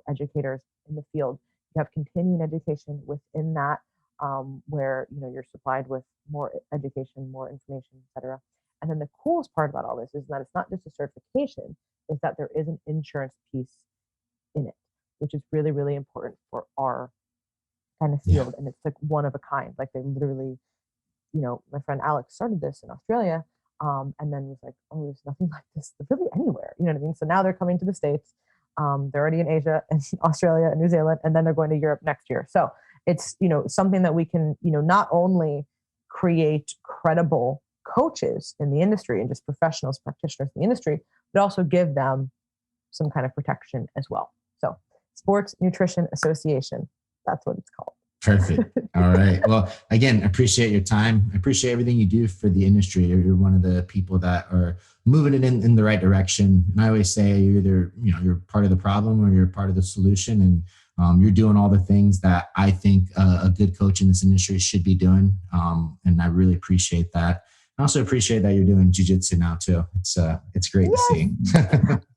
B: educators in the field. You have continuing education within that, where, you're supplied with more education, more information, etc. And then the coolest part about all this is that it's not just a certification, is that there is an insurance piece in it, which is really, really important for our kind of field. Yeah. And it's like one of a kind. Like they literally, my friend Alex started this in Australia, and then was like, oh, there's nothing like this really anywhere. You know what I mean? So now they're coming to the States. They're already in Asia and Australia and New Zealand, and then they're going to Europe next year. So it's, something that we can, not only create credible coaches in the industry and just professionals, practitioners in the industry, but also give them some kind of protection as well. So Sports Nutrition Association, that's what it's called.
A: Perfect. All right. Well, again, appreciate your time. I appreciate everything you do for the industry. You're one of the people that are moving it in the right direction. And I always say you're either, you're part of the problem or you're part of the solution. And you're doing all the things that I think a good coach in this industry should be doing. And I really appreciate that. I also appreciate that you're doing jiu-jitsu now too. It's great to see.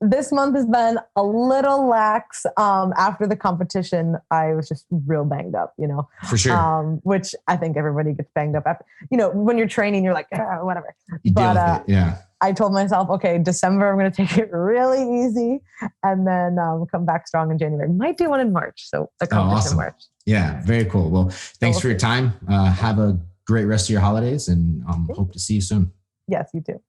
B: This month has been a little lax. After the competition, I was just real banged up,
A: For sure.
B: Which I think everybody gets banged up after. When you're training, you're like, whatever.
A: You deal with it. Yeah.
B: I told myself, okay, December, I'm going to take it really easy and then come back strong in January. Might do one in March. So the competition
A: awesome.
B: in March.
A: Yeah, very cool. Well, thanks for your time. Have a great rest of your holidays and hope to see you soon.
B: Yes, you too.